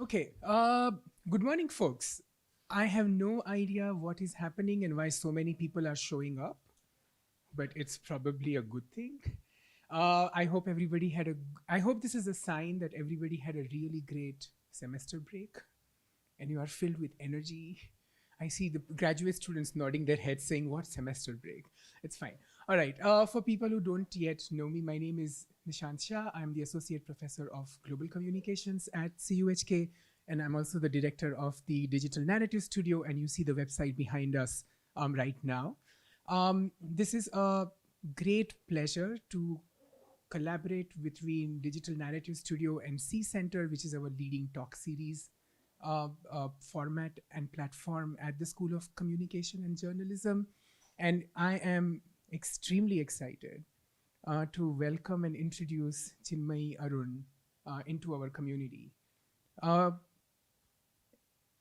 Okay. Good morning, folks. I have no idea what is happening and why so many people are showing up, but it's probably a good thing. I hope everybody had a. I hope this is a sign that everybody had a really great semester break, and you are filled with energy. I see the graduate students nodding their heads, saying, "What semester break?" It's fine. All right. For people who don't yet know me, my name is Nishant Shah. I'm the Associate Professor of Global Communications at CUHK, and I'm also the director of the Digital Narrative Studio. And you see the website behind us right now. This is a great pleasure to collaborate between Digital Narrative Studio and C Center, which is our leading talk series format and platform at the School of Communication and Journalism. And I am extremely excited to welcome and introduce Chinmayi Arun into our community. Uh,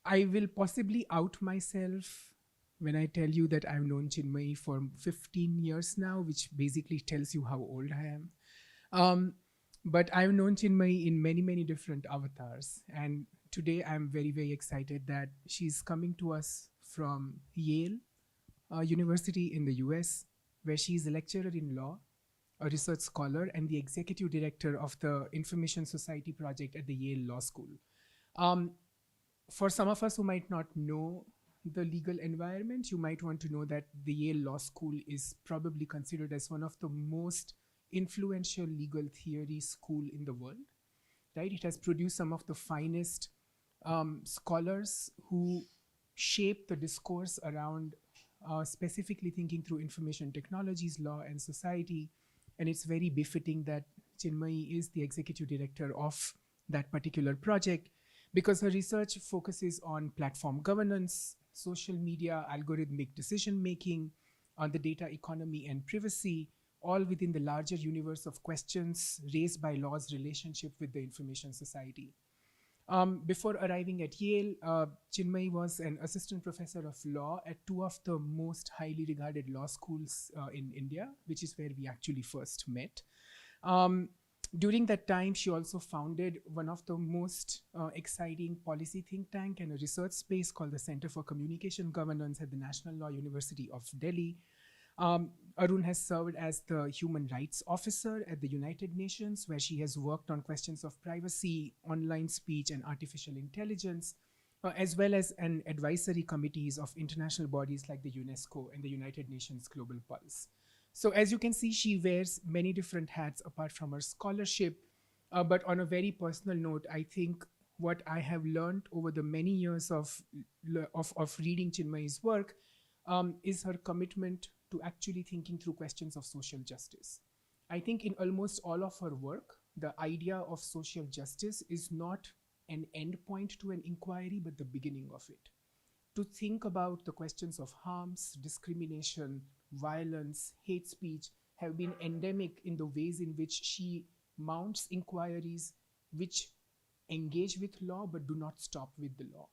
I will possibly out myself when I tell you that I've known Chinmayi for 15 years now, which basically tells you how old I am. Um, but I've known Chinmayi in many, many different avatars. And today I'm very, very excited that she's coming to us from Yale University in the US, where she's a lecturer in law, a research scholar, and the executive director of the Information Society Project at the Yale Law School. Um, for some of us who might not know the legal environment, you might want to know that the Yale Law School is probably considered as one of the most influential legal theory school in the world, right? It has produced some of the finest scholars who shape the discourse around specifically thinking through information technologies, law, and society. And it's very befitting that Chinmayi is the executive director of that particular project because her research focuses on platform governance, social media, algorithmic decision making, on the data economy and privacy, all within the larger universe of questions raised by law's relationship with the information society. Before arriving at Yale, Chinmayi was an assistant professor of law at two of the most highly regarded law schools in India, which is where we actually first met. Um, During that time, she also founded one of the most exciting policy think tank and a research space called the Center for Communication Governance at the National Law University of Delhi. Arun has served as the human rights officer at the United Nations, where she has worked on questions of privacy, online speech, and artificial intelligence, as well as an advisory committees of international bodies like the UNESCO and the United Nations Global Pulse. So as you can see, she wears many different hats apart from her scholarship. But on a very personal note, I think what I have learned over the many years of reading Chinmayi's work is her commitment to actually thinking through questions of social justice. I think in almost all of her work, the idea of social justice is not an end point to an inquiry, but the beginning of it. To think about the questions of harms, discrimination, violence, hate speech have been endemic in the ways in which she mounts inquiries which engage with law but do not stop with the law,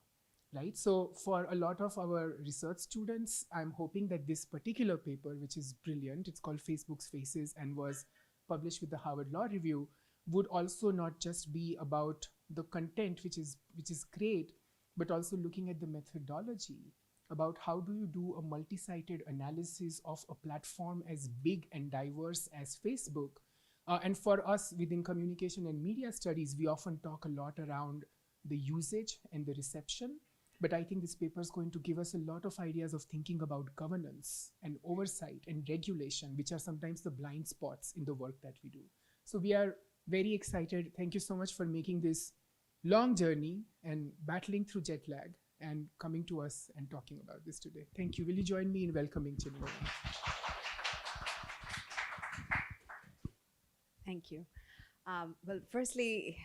right? So for a lot of our research students, I'm hoping that this particular paper, which is brilliant, it's called Facebook's Faces and was published with the Harvard Law Review, would also not just be about the content, which is great, but also looking at the methodology about how do you do a multi-sided analysis of a platform as big and diverse as Facebook. And for us within communication and media studies, we often talk a lot around the usage and the reception. But I think this paper is going to give us a lot of ideas of thinking about governance and oversight and regulation, which are sometimes the blind spots in the work that we do. So we are very excited. Thank you so much for making this long journey and battling through jet lag and coming to us and talking about this today. Thank you. Will you join me in welcoming Chinmayi? Thank you. Well, firstly,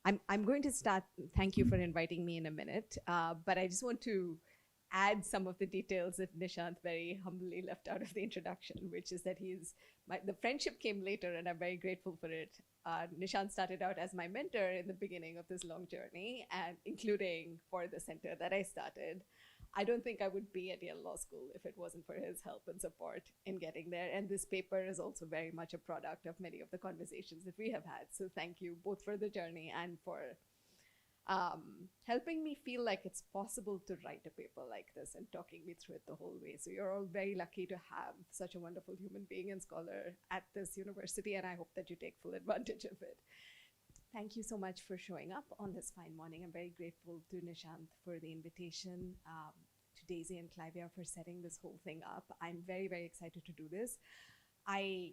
I'm going to start. Thank you for inviting me in a minute. But I just want to add some of the details that Nishant very humbly left out of the introduction, which is that the friendship came later, and I'm very grateful for it. Nishant started out as my mentor in the beginning of this long journey, and including for the center that I started. I don't think I would be at Yale Law School if it wasn't for his help and support in getting there. And this paper is also very much a product of many of the conversations that we have had. So thank you both for the journey and for helping me feel like it's possible to write a paper like this and talking me through it the whole way. So you're all very lucky to have such a wonderful human being and scholar at this university, and I hope that you take full advantage of it. Thank you so much for showing up on this fine morning. I'm very grateful to Nishant for the invitation, to Daisy and Clivia for setting this whole thing up. I'm very, very excited to do this. I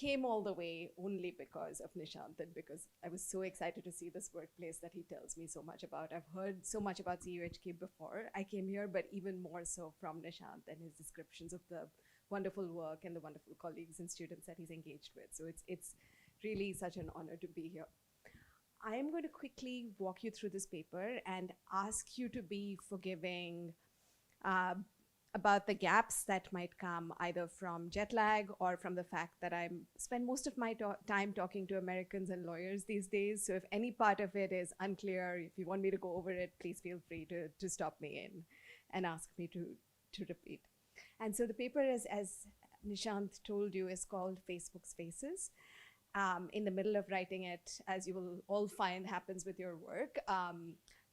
came all the way only because of Nishant and because I was so excited to see this workplace that he tells me so much about. I've heard so much about CUHK before I came here, but even more so from Nishant and his descriptions of the wonderful work and the wonderful colleagues and students that he's engaged with. So it's really such an honor to be here. I am going to quickly walk you through this paper and ask you to be forgiving uh, about the gaps that might come either from jet lag or from the fact that I spend most of my time talking to Americans and lawyers these days. So if any part of it is unclear, if you want me to go over it, please feel free to stop me in and ask me to repeat. And so the paper is, as Nishant told you, is called Facebook's Faces. In the middle of writing it, as you will all find happens with your work,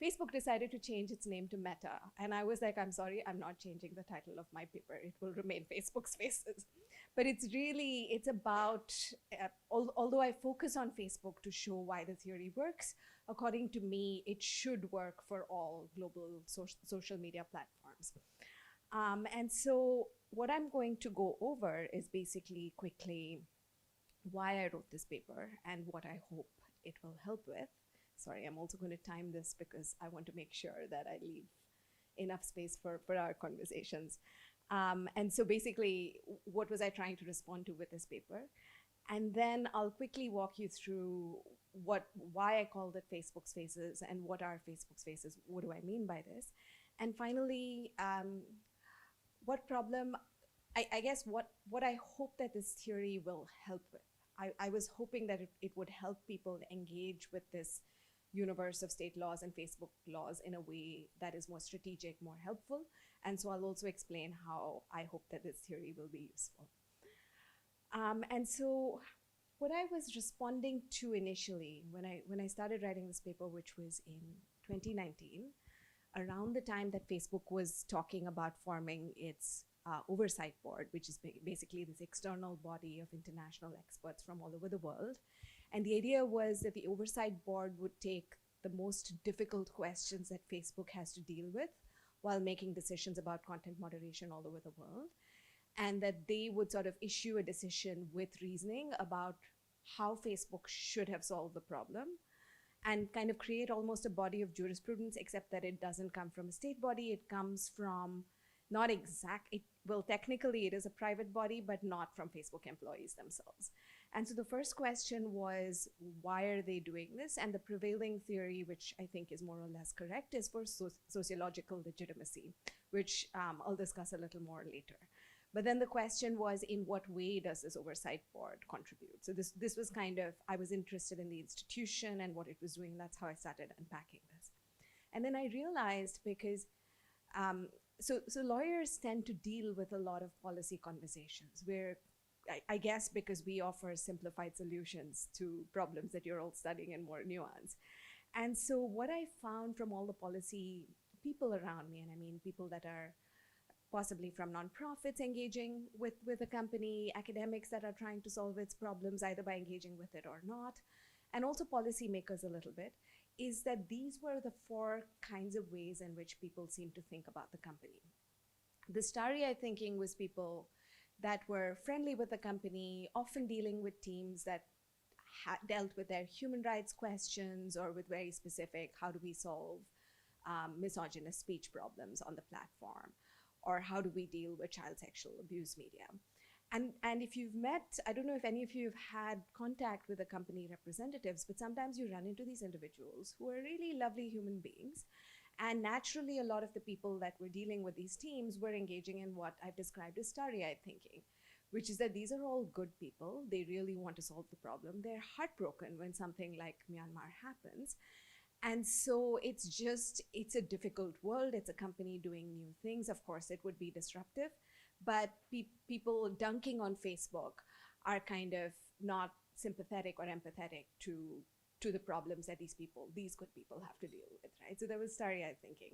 Facebook decided to change its name to Meta. And I was like, I'm sorry, I'm not changing the title of my paper. It will remain Facebook's Faces. But it's about, although I focus on Facebook to show why the theory works, according to me, it should work for all global social media platforms. And so what I'm going to go over is basically quickly why I wrote this paper and what I hope it will help with. Sorry, I'm also going to time this because I want to make sure that I leave enough space for our conversations. And so basically, what was I trying to respond to with this paper? And then I'll quickly walk you through why I called it Facebook's Faces and what are Facebook's Faces, what do I mean by this? And finally, what problem, I guess what I hope that this theory will help with. I was hoping that it would help people engage with this universe of state laws and Facebook laws in a way that is more strategic, more helpful. And so I'll also explain how I hope that this theory will be useful. And so what I was responding to initially when I started writing this paper, which was in 2019, around the time that Facebook was talking about forming its oversight board, which is basically this external body of international experts from all over the world. And the idea was that the oversight board would take the most difficult questions that Facebook has to deal with while making decisions about content moderation all over the world. And that they would sort of issue a decision with reasoning about how Facebook should have solved the problem and kind of create almost a body of jurisprudence, except that it doesn't come from a state body. It comes from not well, technically it is a private body, but not from Facebook employees themselves. And so the first question was, why are they doing this? And the prevailing theory, which I think is more or less correct, is for sociological legitimacy, which I'll discuss a little more later. But then the question was, in what way does this oversight board contribute? So this was kind of, I was interested in the institution and what it was doing. That's how I started unpacking this. And then I realized because so lawyers tend to deal with a lot of policy conversations where I guess because we offer simplified solutions to problems that you're all studying in more nuance. And so what I found from all the policy people around me, and I mean people that are possibly from nonprofits engaging with a company, academics that are trying to solve its problems either by engaging with it or not, and also policymakers a little bit, is that these were the four kinds of ways in which people seem to think about the company. The starry-eyed thinking was people that were friendly with the company, often dealing with teams that dealt with their human rights questions or with very specific, how do we solve misogynist speech problems on the platform? Or how do we deal with child sexual abuse media? And if you've met, I don't know if any of you have had contact with the company representatives, but sometimes you run into these individuals who are really lovely human beings. And naturally, a lot of the people that were dealing with these teams were engaging in what I've described as starry-eyed thinking, which is that these are all good people. They really want to solve the problem. They're heartbroken when something like Myanmar happens. And so it's a difficult world. It's a company doing new things. Of course, it would be disruptive, but people dunking on Facebook are kind of not sympathetic or empathetic to to the problems that these good people have to deal with, right? So there was starry-eyed thinking.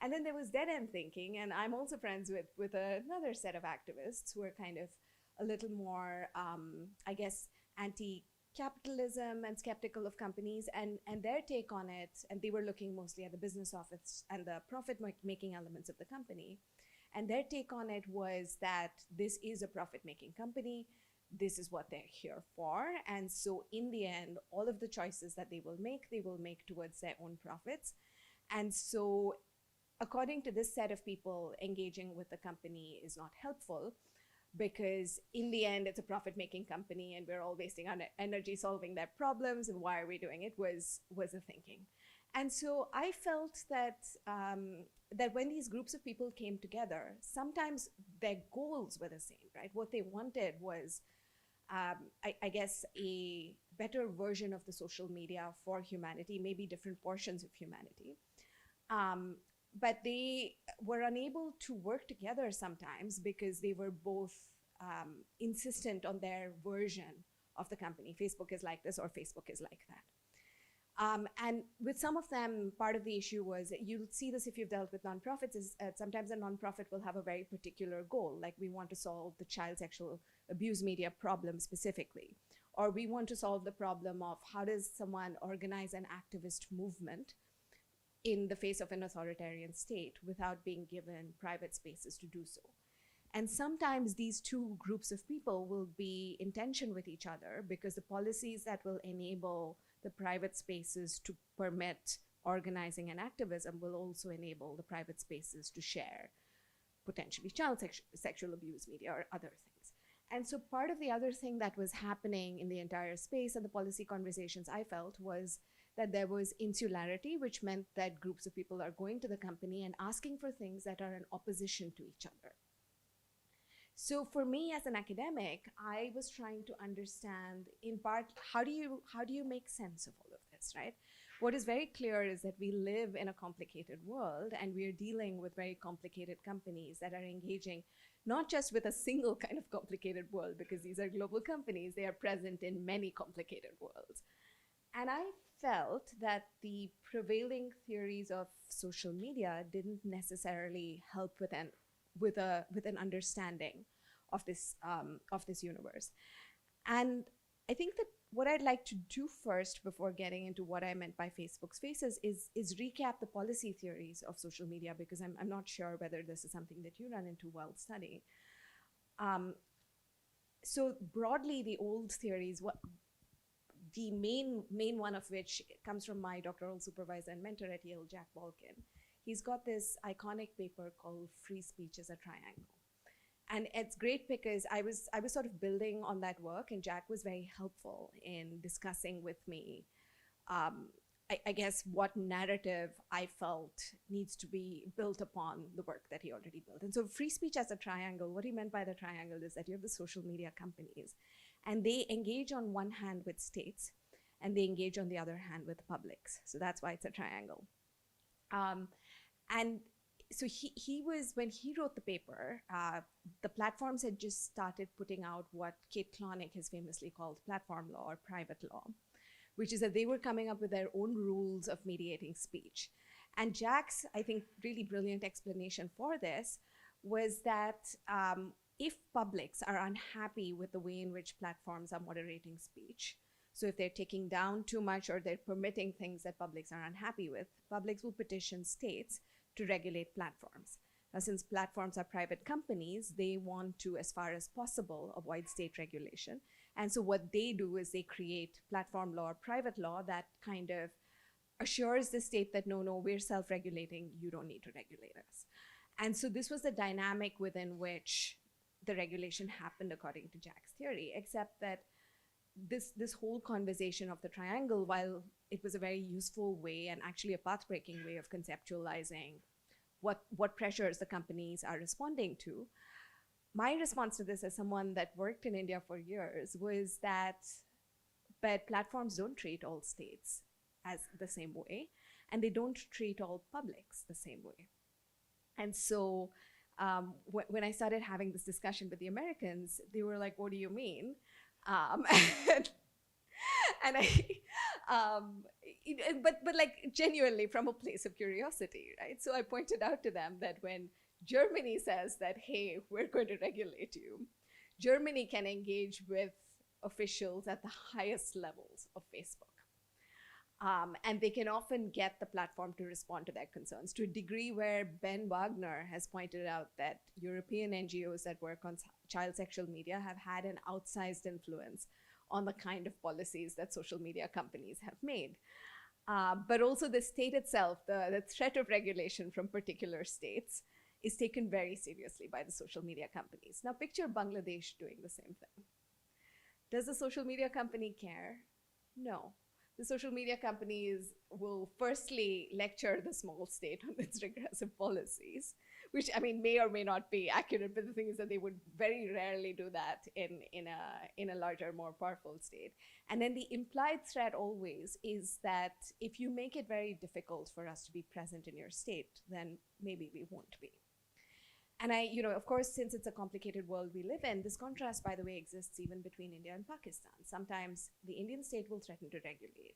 And then there was dead-end thinking, and I'm also friends with another set of activists who are kind of a little more, I guess, anti-capitalism and skeptical of companies, and their take on it, and they were looking mostly at the business office and the profit-making elements of the company. And their take on it was that this is a profit-making company. This is what they're here for. And so in the end, all of the choices that they will make towards their own profits. And so according to this set of people, engaging with the company is not helpful, because in the end, it's a profit-making company and we're all wasting our energy solving their problems, and why are we doing it was the thinking. And so I felt that that when these groups of people came together, sometimes their goals were the same, right? What they wanted was, I guess, a better version of the social media for humanity, maybe different portions of humanity. But they were unable to work together sometimes because they were both insistent on their version of the company. Facebook is like this, or Facebook is like that. And with some of them, part of the issue was, you'll see this if you've dealt with nonprofits, is sometimes a nonprofit will have a very particular goal, like we want to solve the child sexual abuse media problem specifically, or we want to solve the problem of how does someone organize an activist movement in the face of an authoritarian state without being given private spaces to do so. And sometimes these two groups of people will be in tension with each other, because the policies that will enable the private spaces to permit organizing and activism will also enable the private spaces to share potentially child sexual abuse media or other things. And so part of the other thing that was happening in the entire space and the policy conversations, I felt, was that there was insularity, which meant that groups of people are going to the company and asking for things that are in opposition to each other. So for me as an academic, I was trying to understand, in part, how do you make sense of all of this, right? What is very clear is that we live in a complicated world, and we are dealing with very complicated companies that are engaging not just with a single kind of complicated world, because these are global companies, they are present in many complicated worlds. And I felt that the prevailing theories of social media didn't necessarily help with an understanding of this universe. And I think that what I'd like to do first, before getting into what I meant by Facebook's faces, is recap the policy theories of social media, because I'm not sure whether this is something that you run into while studying. So broadly, the old theories, the main one of which comes from my doctoral supervisor and mentor at Yale, Jack Balkin. He's got this iconic paper called Free Speech as a Triangle. And it's great because I was sort of building on that work, and Jack was very helpful in discussing with me, I guess, what narrative I felt needs to be built upon the work that he already built. And so free speech as a triangle, what he meant by the triangle is that you have the social media companies, and they engage on one hand with states, and they engage on the other hand with publics. So that's why it's a triangle. And so he was, when he wrote the paper, the platforms had just started putting out what Kate Klonick has famously called platform law or private law, which is that they were coming up with their own rules of mediating speech. And Jack's, I think, really brilliant explanation for this was that if publics are unhappy with the way in which platforms are moderating speech, so if they're taking down too much or they're permitting things that publics are unhappy with, publics will petition states to regulate platforms. Now, since platforms are private companies, they want to, as far as possible, avoid state regulation. And so what they do is they create platform law or private law that kind of assures the state that, no, we're self-regulating, you don't need to regulate us. And so this was the dynamic within which the regulation happened, according to Jack's theory, except that this whole conversation of the triangle, while it was a very useful way and actually a path-breaking way of conceptualizing what pressures the companies are responding to, my response to this as someone that worked in India for years was that, but platforms don't treat all states as the same way, and they don't treat all publics the same way. And so when I started having this discussion with the Americans, they were like, what do you mean? And but like genuinely from a place of curiosity, right? So I pointed out to them that when Germany says that, hey, we're going to regulate you, Germany can engage with officials at the highest levels of Facebook. And they can often get the platform to respond to their concerns to a degree where Ben Wagner has pointed out that European NGOs that work on child sexual media have had an outsized influence on the kind of policies that social media companies have made. But also the state itself, the threat of regulation from particular states is taken very seriously by the social media companies. Now picture Bangladesh doing the same thing. Does the social media company care? No. The social media companies will firstly lecture the small state on its regressive policies, which I mean may or may not be accurate, but the thing is that they would very rarely do that in a larger, more powerful state. And then the implied threat always is that if you make it very difficult for us to be present in your state, then maybe we won't be. And of course, since it's a complicated world we live in, this contrast, by the way, exists even between India and Pakistan. Sometimes the Indian state will threaten to regulate,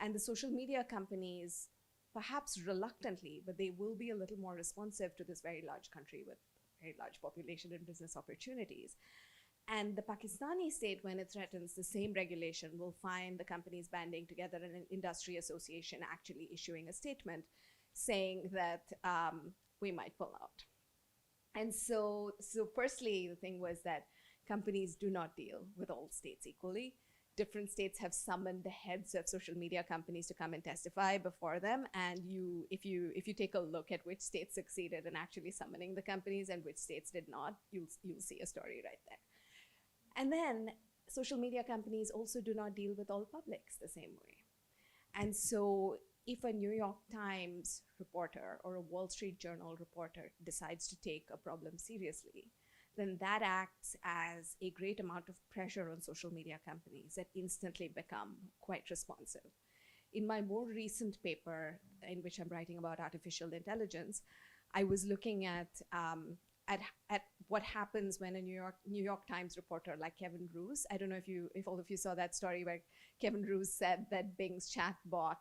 and the social media companies, perhaps reluctantly, but they will be a little more responsive to this very large country with very large population and business opportunities. And the Pakistani state, when it threatens the same regulation, will find the companies banding together in an industry association actually issuing a statement saying that we might pull out. And so firstly, the thing was that companies do not deal with all states equally. Different states have summoned the heads of social media companies to come and testify before them. And if you take a look at which states succeeded in actually summoning the companies and which states did not, you'll see a story right there. And then social media companies also do not deal with all publics the same way. And so if a New York Times reporter or a Wall Street Journal reporter decides to take a problem seriously, then that acts as a great amount of pressure on social media companies that instantly become quite responsive. In my more recent paper, in which I'm writing about artificial intelligence, I was looking at what happens when a New York Times reporter like Kevin Roose, I don't know if all of you saw that story where Kevin Roose said that Bing's chatbot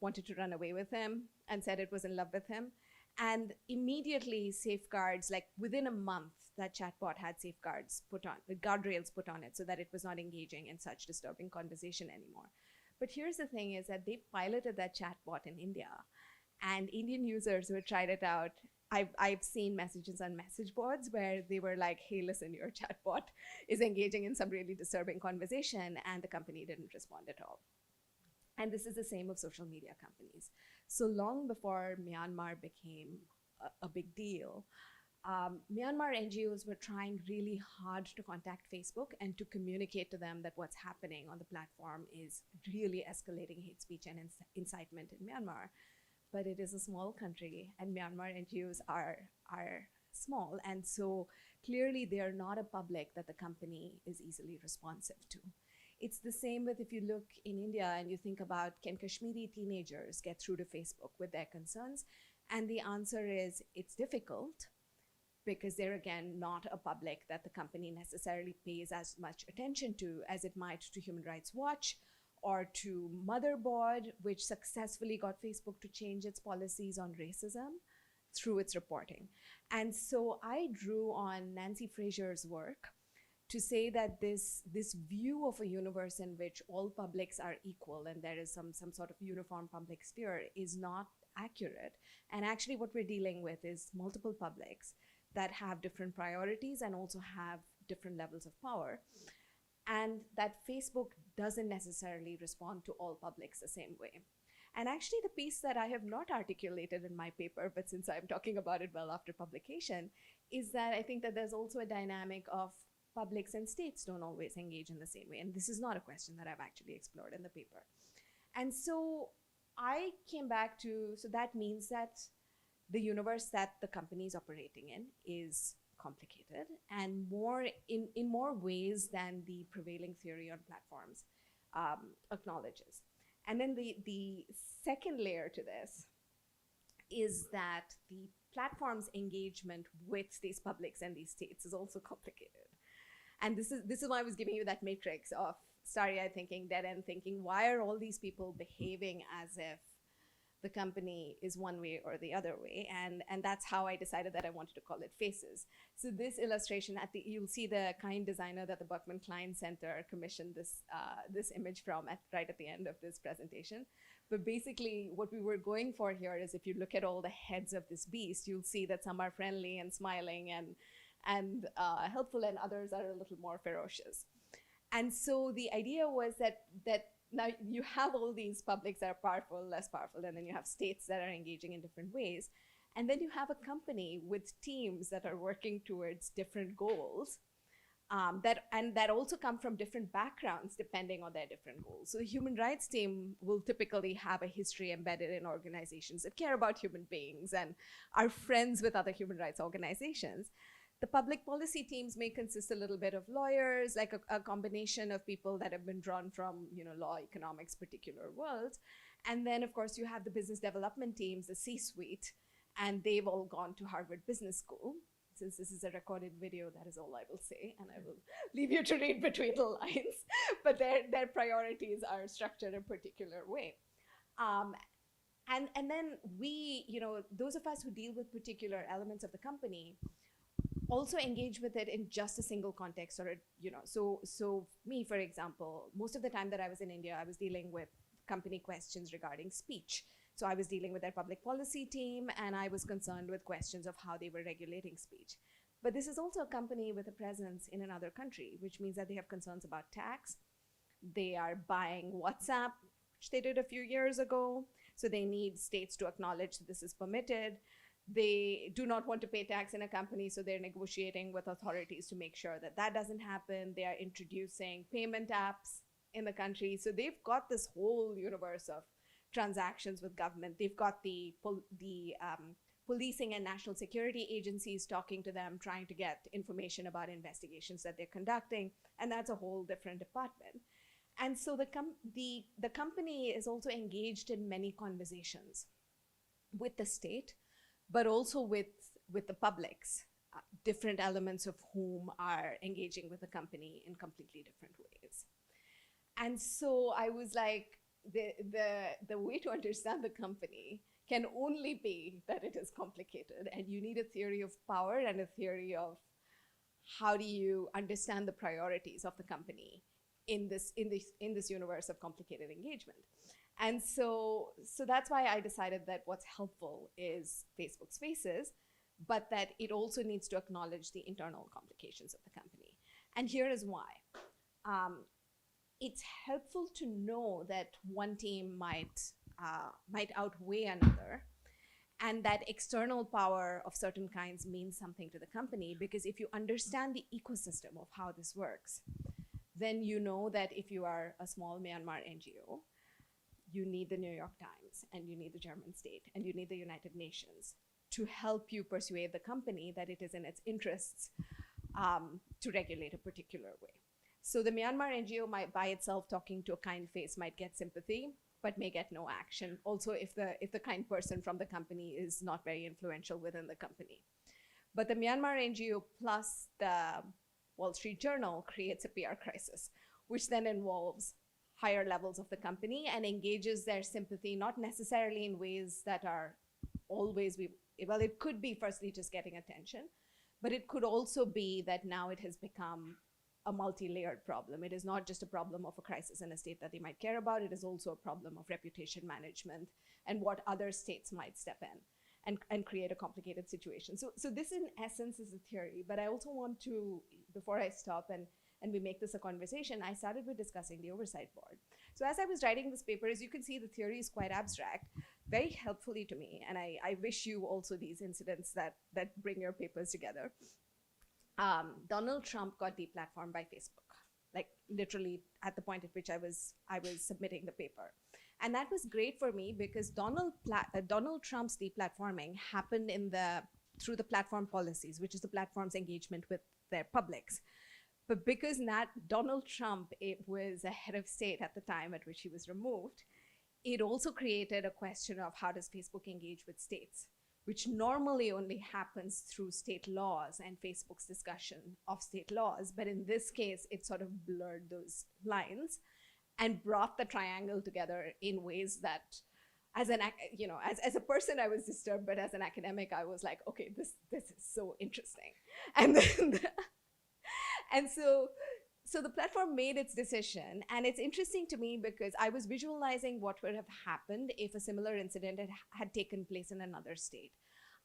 wanted to run away with him and said it was in love with him. And immediately safeguards, like within a month, that chatbot had safeguards put on, the guardrails put on it so that it was not engaging in such disturbing conversation anymore. But here's the thing is that they piloted that chatbot in India, and Indian users who had tried it out, I've seen messages on message boards where they were like, hey, listen, your chatbot is engaging in some really disturbing conversation, and the company didn't respond at all. And this is the same of social media companies. So long before Myanmar became a big deal, Myanmar NGOs were trying really hard to contact Facebook and to communicate to them that what's happening on the platform is really escalating hate speech and incitement in Myanmar. But it is a small country, and Myanmar NGOs are small. And so clearly they are not a public that the company is easily responsive to. It's the same with if you look in India and you think about, can Kashmiri teenagers get through to Facebook with their concerns? And the answer is it's difficult because they're, again, not a public that the company necessarily pays as much attention to as it might to Human Rights Watch or to Motherboard, which successfully got Facebook to change its policies on racism through its reporting. And so I drew on Nancy Fraser's work to say that this view of a universe in which all publics are equal and there is some sort of uniform public sphere is not accurate. And actually what we're dealing with is multiple publics that have different priorities and also have different levels of power. And that Facebook doesn't necessarily respond to all publics the same way. And actually the piece that I have not articulated in my paper, but since I'm talking about it well after publication, is that I think that there's also a dynamic of publics and states don't always engage in the same way. And this is not a question that I've actually explored in the paper. And so I came back to, so that means that the universe that the company is operating in is complicated and in more ways than the prevailing theory on platforms acknowledges. And then the second layer to this is that the platform's engagement with these publics and these states is also complicated. And this is why I was giving you that matrix of starry-eyed thinking, dead-end thinking. Why are all these people behaving as if the company is one way or the other way? And that's how I decided that I wanted to call it Faces. So this illustration, you'll see the kind designer that the Berkman Klein Center commissioned this image from right at the end of this presentation. But basically, what we were going for here is, if you look at all the heads of this beast, you'll see that some are friendly and smiling and helpful, and others are a little more ferocious. And so the idea was that now you have all these publics that are powerful, less powerful, and then you have states that are engaging in different ways. And then you have a company with teams that are working towards different goals, that also come from different backgrounds depending on their different goals. So the human rights team will typically have a history embedded in organizations that care about human beings and are friends with other human rights organizations. The public policy teams may consist a little bit of lawyers, like a combination of people that have been drawn from, law, economics, particular worlds. And then, of course, you have the business development teams, the C-suite, and they've all gone to Harvard Business School. Since this is a recorded video, that is all I will say, and I will leave you to read between the lines. But their priorities are structured in a particular way. And then we, those of us who deal with particular elements of the company also engage with it in just a single context, or so me, for example, most of the time that I was in India, I was dealing with company questions regarding speech. So I was dealing with their public policy team, and I was concerned with questions of how they were regulating speech. But this is also a company with a presence in another country, which means that they have concerns about tax. They are buying WhatsApp, which they did a few years ago. So they need states to acknowledge that this is permitted. They do not want to pay tax in a company, so they're negotiating with authorities to make sure that that doesn't happen. They are introducing payment apps in the country. So they've got this whole universe of transactions with government. They've got the policing and national security agencies talking to them, trying to get information about investigations that they're conducting, and that's a whole different department. And so the company is also engaged in many conversations with the state, but also with the publics, different elements of whom are engaging with the company in completely different ways. And so I was like, the way to understand the company can only be that it is complicated, and you need a theory of power and a theory of how do you understand the priorities of the company in this universe of complicated engagement. And so that's why I decided that what's helpful is Facebook's Faces, but that it also needs to acknowledge the internal complications of the company. And here is why. It's helpful to know that one team might outweigh another, and that external power of certain kinds means something to the company, because if you understand the ecosystem of how this works, then you know that if you are a small Myanmar NGO, you need the New York Times, and you need the German state, and you need the United Nations to help you persuade the company that it is in its interests to regulate a particular way. So the Myanmar NGO might, by itself, talking to a kind face might get sympathy, but may get no action. Also, if the kind person from the company is not very influential within the company. But the Myanmar NGO plus the Wall Street Journal creates a PR crisis, which then involves higher levels of the company and engages their sympathy, not necessarily in ways that are always, well, it could be firstly just getting attention, but it could also be that now it has become a multi-layered problem. It is not just a problem of a crisis in a state that they might care about, it is also a problem of reputation management and what other states might step in and create a complicated situation. So this in essence is a theory, but I also want to, before I stop and we make this a conversation, I started with discussing the oversight board. So as I was writing this paper, as you can see, the theory is quite abstract, very helpfully to me, and I wish you also these incidents that bring your papers together. Donald Trump got deplatformed by Facebook, like literally at the point at which I was submitting the paper. And that was great for me because Donald Trump's deplatforming happened through the platform policies, which is the platform's engagement with their publics. But because Donald Trump was a head of state at the time at which he was removed, it also created a question of how does Facebook engage with states, which normally only happens through state laws and Facebook's discussion of state laws. But in this case, it sort of blurred those lines and brought the triangle together in ways that, as an as a person, I was disturbed, but as an academic, I was like, okay, this is so interesting. And then and so the platform made its decision, and it's interesting to me because I was visualizing what would have happened if a similar incident had taken place in another state.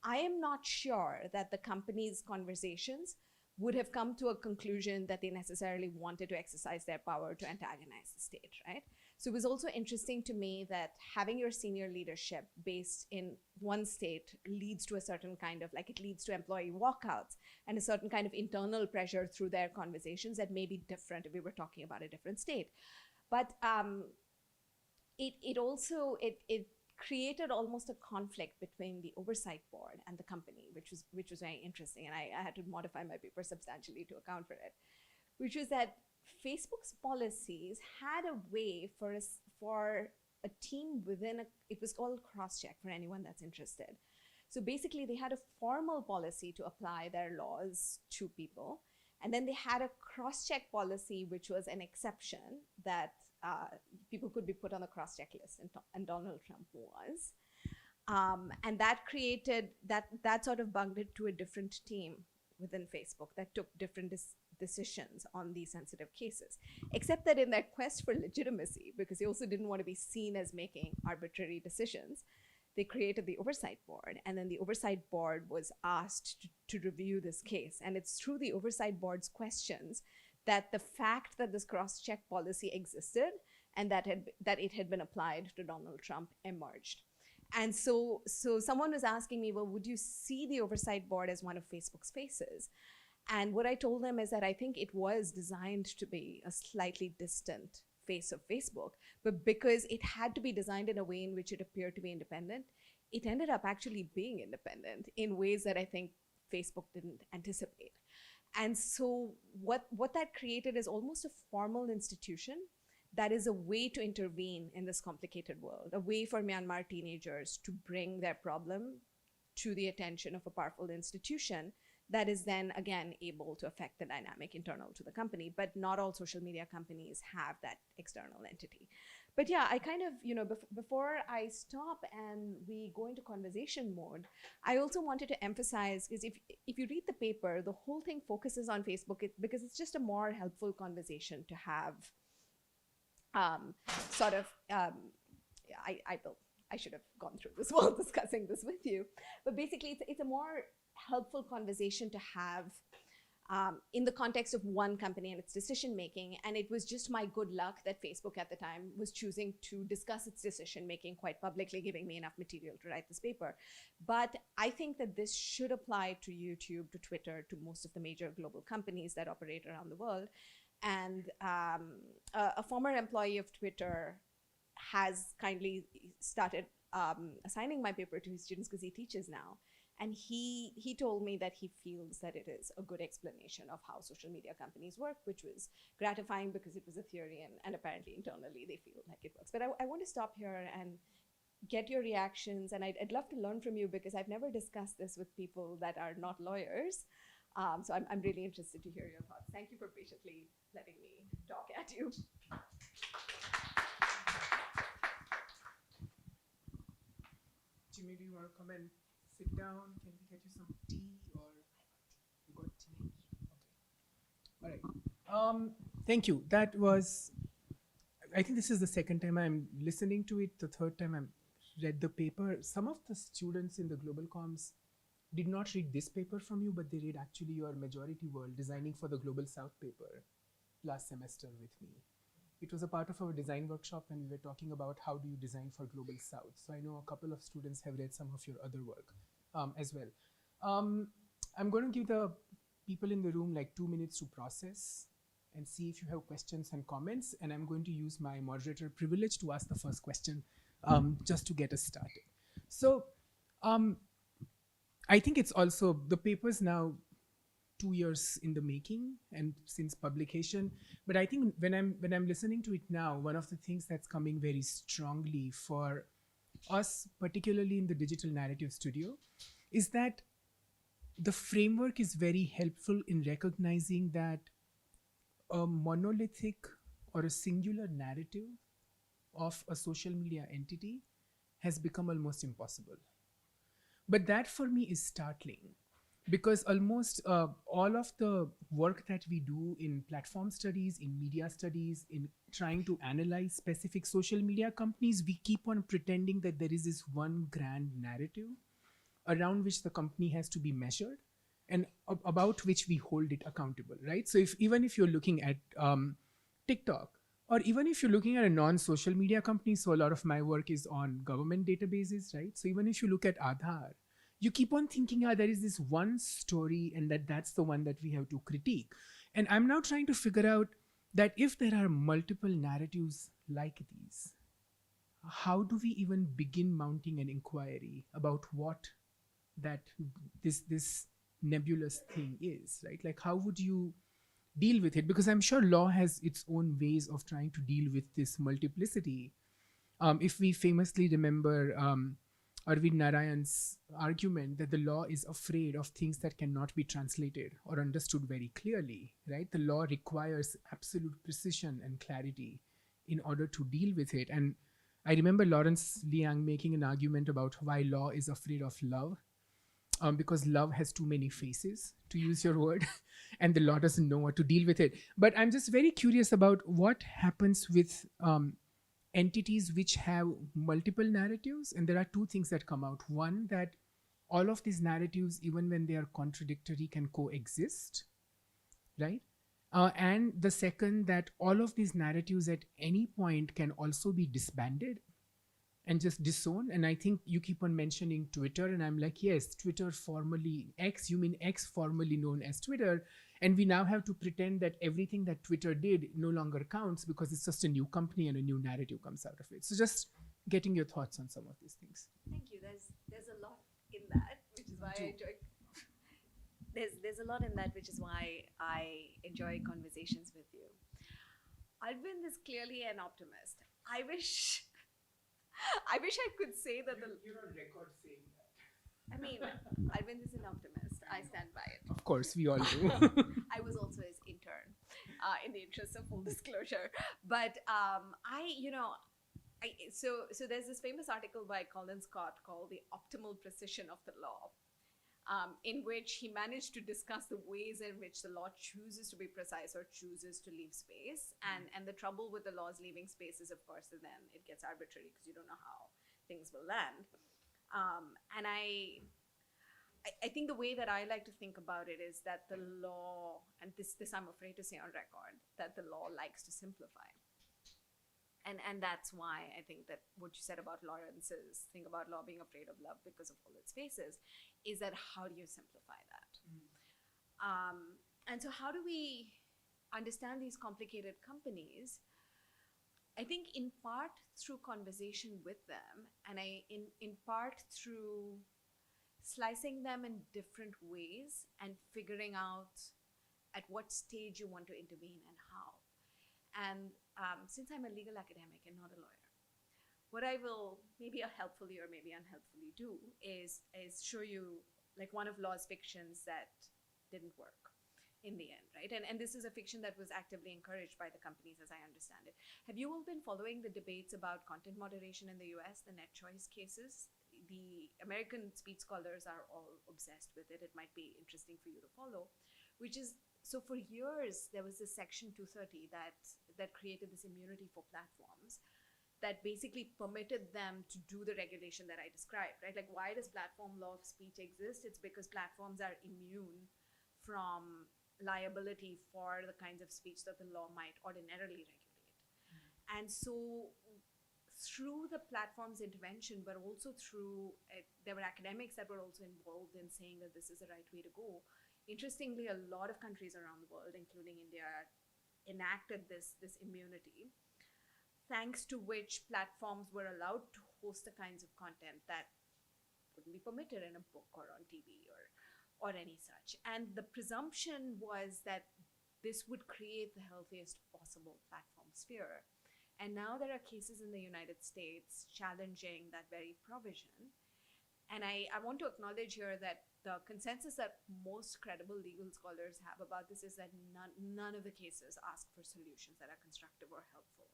I am not sure that the company's conversations would have come to a conclusion that they necessarily wanted to exercise their power to antagonize the state, right? So it was also interesting to me that having your senior leadership based in one state leads to a certain kind of, like, it leads to employee walkouts and a certain kind of internal pressure through their conversations that may be different if we were talking about a different state. But it also created almost a conflict between the oversight board and the company, which was very interesting, and I had to modify my paper substantially to account for it. Which was that Facebook's policies had a way for a team within it was called cross-check for anyone that's interested. So basically, they had a formal policy to apply their laws to people, and then they had a cross-check policy, which was an exception that people could be put on the cross-check list, and Donald Trump was. And that created, that sort of bugged it to a different team within Facebook that took different decisions on these sensitive cases. Except that in their quest for legitimacy, because they also didn't want to be seen as making arbitrary decisions, they created the oversight board, and then the oversight board was asked to review this case. And it's through the oversight board's questions that the fact that this cross-check policy existed and that it had been applied to Donald Trump emerged. And so someone was asking me, well, would you see the oversight board as one of Facebook's faces? And what I told them is that I think it was designed to be a slightly distant face of Facebook, but because it had to be designed in a way in which it appeared to be independent, it ended up actually being independent in ways that I think Facebook didn't anticipate. And so what that created is almost a formal institution that is a way to intervene in this complicated world, a way for Myanmar teenagers to bring their problem to the attention of a powerful institution that is then, again, able to affect the dynamic internal to the company. But not all social media companies have that external entity. But yeah, I kind of, before I stop and we go into conversation mode, I also wanted to emphasize, because if you read the paper, the whole thing focuses on Facebook because it's just a more helpful conversation to have. I should have gone through this while discussing this with you. But basically, it's a more helpful conversation to have in the context of one company and its decision making. And it was just my good luck that Facebook at the time was choosing to discuss its decision making quite publicly, giving me enough material to write this paper. But I think that this should apply to YouTube, to Twitter, to most of the major global companies that operate around the world. And a former employee of Twitter has kindly started assigning my paper to his students because he teaches now. And he told me that he feels that it is a good explanation of how social media companies work, which was gratifying because it was a theory, and apparently internally they feel like it works. But I want to stop here and get your reactions, and I'd love to learn from you because I've never discussed this with people that are not lawyers. So I'm really interested to hear your thoughts. Thank you for patiently letting me talk at you. Jimmy, do you want to come and sit down? Can we get you some tea, or you got tea? Okay. All right. Thank you. That was, I think this is the second time I'm listening to it. The third time I've read the paper. Some of the students in the Global Comms did not read this paper from you, but they read actually your Majority World Designing for the Global South paper last semester with me. It was a part of our design workshop, and we were talking about how do you design for Global South. So I know a couple of students have read some of your other work as well. I'm going to give the people in the room like 2 minutes to process and see if you have questions and comments. And I'm going to use my moderator privilege to ask the first question just to get us started. So I think it's also, the paper's now 2 years in the making and since publication. But I think when I'm listening to it now, one of the things that's coming very strongly for us, particularly in the digital narrative studio, is that the framework is very helpful in recognizing that a monolithic or a singular narrative of a social media entity has become almost impossible. But that for me is startling because almost all of the work that we do in platform studies, in media studies, in trying to analyze specific social media companies, we keep on pretending that there is this one grand narrative around which the company has to be measured and about which we hold it accountable, right? So if even if you're looking at TikTok, or even if you're looking at a non-social media company, so a lot of my work is on government databases, right? So even if you look at Aadhaar, you keep on thinking, there is this one story and that's the one that we have to critique. And I'm now trying to figure out that if there are multiple narratives like these, how do we even begin mounting an inquiry about what that this nebulous thing is, right? Like, how would you deal with it? Because I'm sure law has its own ways of trying to deal with this multiplicity. If we famously remember Arvind Narayan's argument that the law is afraid of things that cannot be translated or understood very clearly, right? The law requires absolute precision and clarity in order to deal with it. And I remember Lawrence Liang making an argument about why law is afraid of love, because love has too many faces, to use your word, and the law doesn't know what to deal with it. But I'm just very curious about what happens with entities which have multiple narratives. And there are two things that come out. One, that all of these narratives, even when they are contradictory, can coexist, right? And the second, that all of these narratives at any point can also be disbanded and just disown. And I think you keep on mentioning Twitter, and I'm like, yes, Twitter, formerly X, you mean X, formerly known as Twitter. And we now have to pretend that everything that Twitter did no longer counts because it's just a new company and a new narrative comes out of it. So just getting your thoughts on some of these things. Thank you. There's a lot in that, which is why I enjoy. There's a lot in that, which is why I enjoy conversations with you. Arvind is clearly an optimist. I wish I could say that You're on record saying that. I mean, Arvind is an optimist. I stand by it. Of course, we all do. I was also his intern, in the interest of full disclosure. But so there's this famous article by Colin Scott called "The Optimal Precision of the Law," in which he managed to discuss the ways in which the law chooses to be precise or chooses to leave space. And the trouble with the law's leaving space is, of course, that then it gets arbitrary because you don't know how things will land. And I think the way that I like to think about it is that the law, and this I'm afraid to say on record, that the law likes to simplify. And that's why I think that what you said about Lawrence's thing about law being afraid of love because of all its faces is that how do you simplify that? And so how do we understand these complicated companies? I think in part through conversation with them, and in part through slicing them in different ways and figuring out at what stage you want to intervene and how. And since I'm a legal academic and not a lawyer, what I will maybe helpfully or maybe unhelpfully do is show you like one of Law's fictions that didn't work in the end, right? And this is a fiction that was actively encouraged by the companies, as I understand it. Have you all been following the debates about content moderation in the US, the net choice cases? The American speech scholars are all obsessed with it. It might be interesting for you to follow, which is, so for years, there was this Section 230 that created this immunity for platforms that basically permitted them to do the regulation that I described, right? Like, why does platform law of speech exist? It's because platforms are immune from liability for the kinds of speech that the law might ordinarily regulate. And so through the platform's intervention, but also through there were academics that were also involved in saying that this is the right way to go. Interestingly, a lot of countries around the world, including India, enacted this immunity, thanks to which platforms were allowed to host the kinds of content that wouldn't be permitted in a book or on TV or any such. And the presumption was that this would create the healthiest possible platform sphere. And now there are cases in the United States challenging that very provision. And I want to acknowledge here that the consensus that most credible legal scholars have about this is that none of the cases ask for solutions that are constructive or helpful.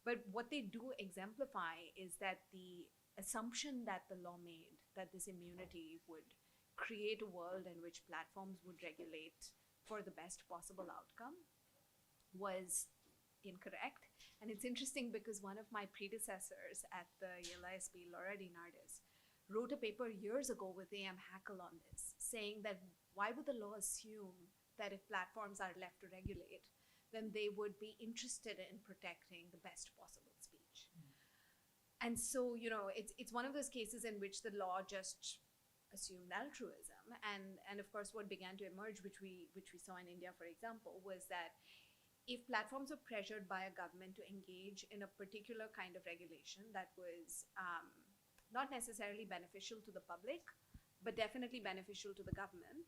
But what they do exemplify is that the assumption that the law made, that this immunity would create a world in which platforms would regulate for the best possible outcome, was incorrect. And it's interesting because one of my predecessors at the Yale ISB, Laura DiNardis, wrote a paper years ago with A.M. Hackle on this, saying that why would the law assume that if platforms are left to regulate, then they would be interested in protecting the best possible speech. And so, it's one of those cases in which the law just assumed altruism. And of course, what began to emerge, which we saw in India, for example, was that if platforms were pressured by a government to engage in a particular kind of regulation that was not necessarily beneficial to the public, but definitely beneficial to the government.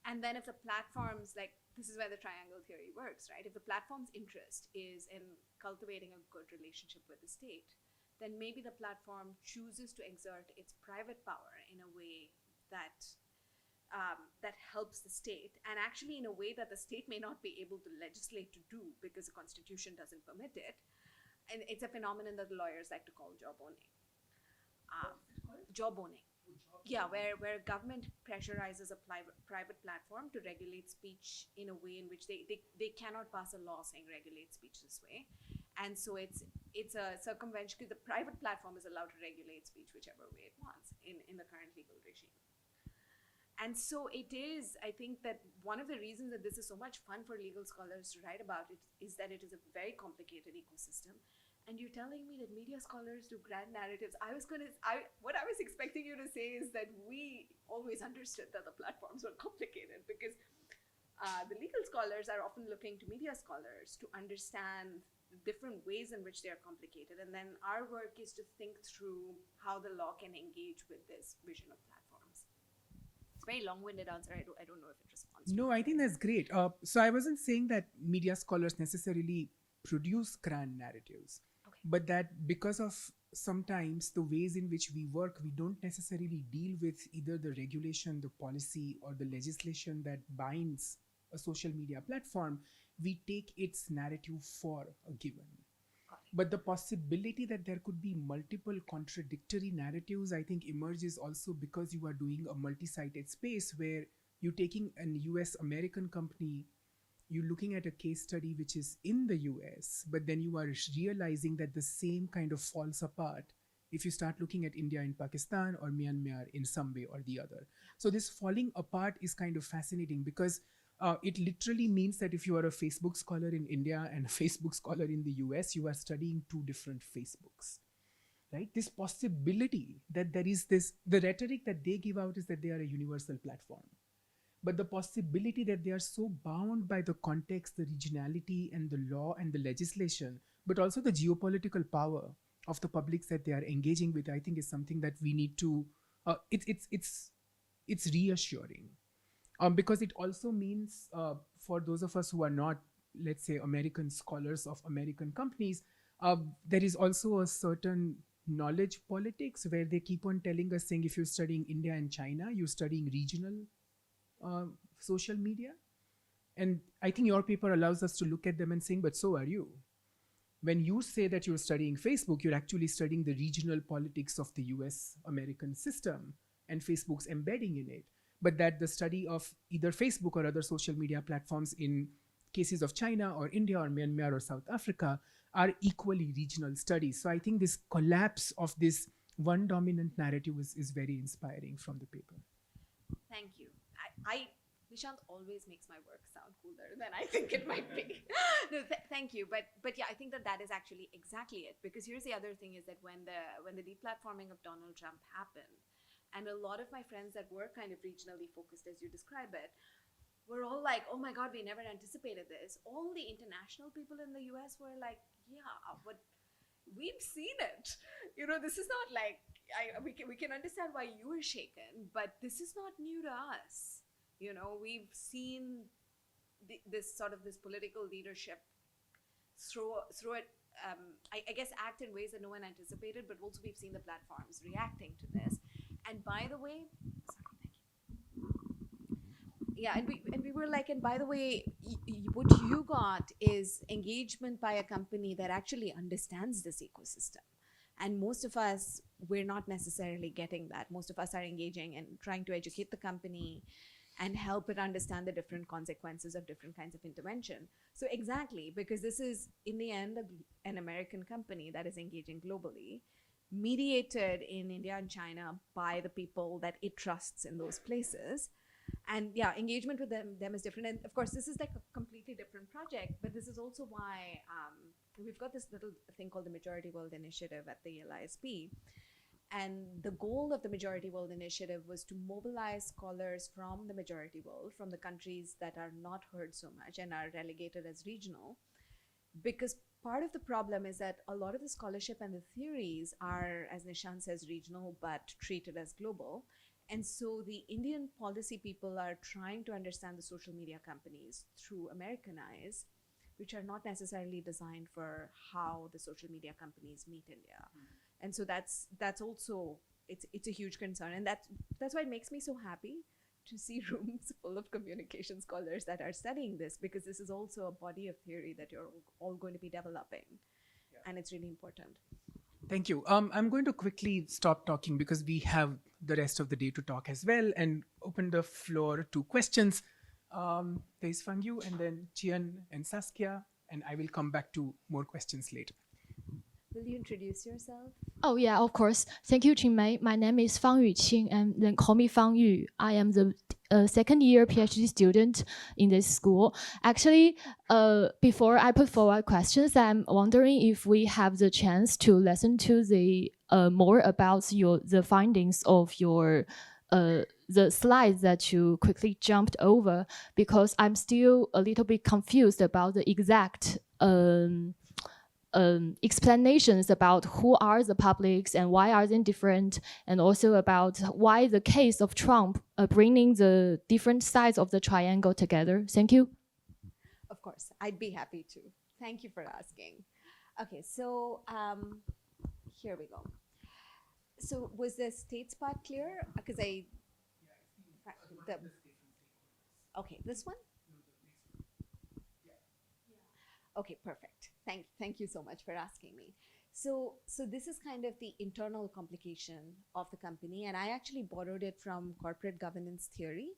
And then if the platforms, like, this is where the triangle theory works, right? If the platform's interest is in cultivating a good relationship with the state, then maybe the platform chooses to exert its private power in a way that that helps the state, and actually in a way that the state may not be able to legislate to do because the constitution doesn't permit it. And it's a phenomenon that the lawyers like to call job owning. Job owning. Yeah, where government pressurizes a private platform to regulate speech in a way in which they cannot pass a law saying regulate speech this way. And so it's a circumvention because the private platform is allowed to regulate speech whichever way it wants in the current legal regime. And so it is, I think that one of the reasons that this is so much fun for legal scholars to write about it is that it is a very complicated ecosystem. And you're telling me that media scholars do grand narratives. What I was expecting you to say is that we always understood that the platforms were complicated because the legal scholars are often looking to media scholars to understand the different ways in which they are complicated. And then our work is to think through how the law can engage with this vision of platforms. It's a very long-winded answer. I don't know if it responds. No, I think that's great. So I wasn't saying that media scholars necessarily produce grand narratives, but that because of sometimes the ways in which we work, we don't necessarily deal with either the regulation, the policy, or the legislation that binds a social media platform. We take its narrative for a given. But the possibility that there could be multiple contradictory narratives, I think, emerges also because you are doing a multi-sided space where you're taking an US American company, you're looking at a case study which is in the US, but then you are realizing that the same kind of falls apart if you start looking at India and Pakistan or Myanmar in some way or the other. So this falling apart is kind of fascinating because it literally means that if you are a Facebook scholar in India and a Facebook scholar in the US, you are studying two different Facebooks, right? This possibility that there is this, the rhetoric that they give out is that they are a universal platform. But the possibility that they are so bound by the context, the regionality, and the law and the legislation, but also the geopolitical power of the publics that they are engaging with, I think is something that we need to. It's reassuring, because it also means for those of us who are not, let's say, American scholars of American companies, there is also a certain knowledge politics where they keep on telling us, saying if you're studying India and China, you're studying regional social media. And I think your paper allows us to look at them and saying, but so are you. When you say that you're studying Facebook, you're actually studying the regional politics of the US American system and Facebook's embedding in it. But that the study of either Facebook or other social media platforms in cases of China or India or Myanmar or South Africa are equally regional studies. So I think this collapse of this one dominant narrative is very inspiring from the paper. Thank you. Nishant always makes my work sound cooler than I think it might be. No, thank you. But yeah, I think that is actually exactly it. Because here's the other thing is that when the deplatforming of Donald Trump happened, and a lot of my friends that were kind of regionally focused, as you describe it, were all like, oh my God, we never anticipated this. All the international people in the US were like, yeah, but we've seen it. This is not like, we can understand why you were shaken, but this is not new to us. We've seen this political leadership throw it I guess, act in ways that no one anticipated, but also we've seen the platforms reacting to this. And by the way, sorry, thank you. Yeah, and we were like, and by the way, what you got is engagement by a company that actually understands this ecosystem. And most of us, we're not necessarily getting that. Most of us are engaging and trying to educate the company and help it understand the different consequences of different kinds of intervention. So exactly, because this is in the end an American company that is engaging globally, mediated in India and China by the people that it trusts in those places. And yeah, engagement with them is different. And of course, this is like a completely different project, but this is also why we've got this little thing called the Majority World Initiative at the LISP. And the goal of the Majority World Initiative was to mobilize scholars from the majority world, from the countries that are not heard so much and are relegated as regional. Because part of the problem is that a lot of the scholarship and the theories are, as Nishant says, regional but treated as global. And so the Indian policy people are trying to understand the social media companies through American eyes, which are not necessarily designed for how the social media companies meet India. And so that's also, it's a huge concern, and that's why it makes me so happy to see rooms full of communication scholars that are studying this, because this is also a body of theory that you're all going to be developing, and it's really important. Thank you. I'm going to quickly stop talking because we have the rest of the day to talk as well, and open the floor to questions. There's Fangyu and then Chian and Saskia, and I will come back to more questions later. Will you introduce yourself? Oh, yeah, of course. Thank you, Chinmayi. My name is Fang Yuqing, and then call me Fang Yu. I am the second year PhD student in this school. Actually, before I put forward questions, I'm wondering if we have the chance to listen to the more about the findings of your the slides that you quickly jumped over, because I'm still a little bit confused about the exact explanations about who are the publics and why are they different, and also about why the case of Trump bringing the different sides of the triangle together. Thank you. Of course, I'd be happy to. Thank you for asking. Okay, so here we go. So was the state spot clear? Because the, okay, this one? Okay, perfect. Thank you so much for asking me. So this is kind of the internal complication of the company, and I actually borrowed it from corporate governance theory.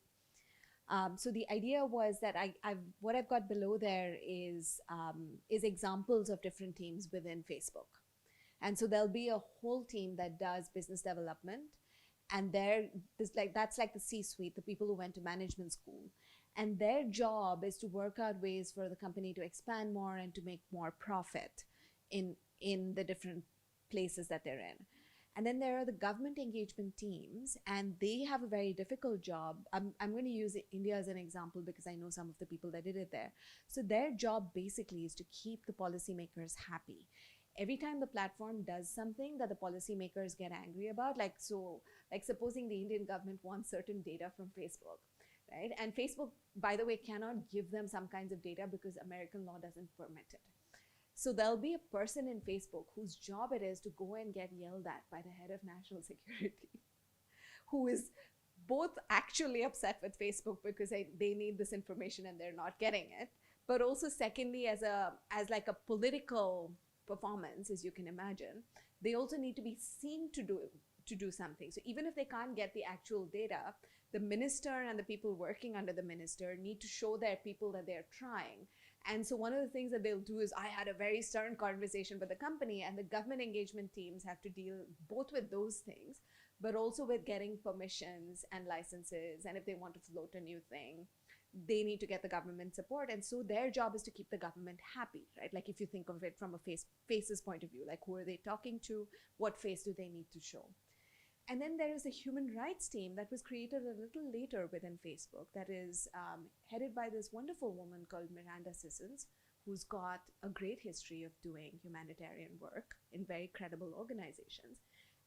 So the idea was that what I've got below there is examples of different teams within Facebook. And so there'll be a whole team that does business development, and that's like the C-suite, the people who went to management school. And their job is to work out ways for the company to expand more and to make more profit in the different places that they're in. And then there are the government engagement teams, and they have a very difficult job. I'm going to use India as an example because I know some of the people that did it there. So their job basically is to keep the policymakers happy. Every time the platform does something that the policymakers get angry about, like supposing the Indian government wants certain data from Facebook, right? And Facebook, by the way, cannot give them some kinds of data because American law doesn't permit it. So there'll be a person in Facebook whose job it is to go and get yelled at by the head of national security, who is both actually upset with Facebook because they need this information and they're not getting it, but also secondly, as like a political performance, as you can imagine, they also need to be seen to do something. So even if they can't get the actual data, the minister and the people working under the minister need to show their people that they're trying. And so one of the things that they'll do is, I had a very stern conversation with the company, and the government engagement teams have to deal both with those things, but also with getting permissions and licenses. And if they want to float a new thing, they need to get the government support. And so their job is to keep the government happy, right? Like if you think of it from a face's point of view, like who are they talking to? What face do they need to show? And then there is a human rights team that was created a little later within Facebook that is headed by this wonderful woman called Miranda Sissons, who's got a great history of doing humanitarian work in very credible organizations.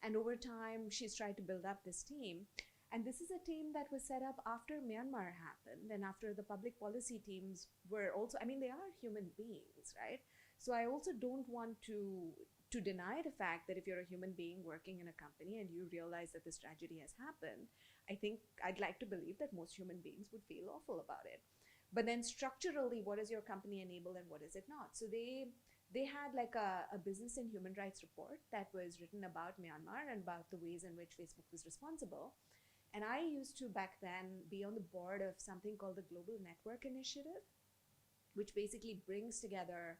And over time, she's tried to build up this team. And this is a team that was set up after Myanmar happened and after the public policy teams were also, I mean, they are human beings, right? So I also don't want to deny the fact that if you're a human being working in a company and you realize that this tragedy has happened, I think I'd like to believe that most human beings would feel awful about it. But then structurally, what does your company enable and what is it not? So they had like a business and human rights report that was written about Myanmar and about the ways in which Facebook was responsible. And I used to back then be on the board of something called the Global Network Initiative, which basically brings together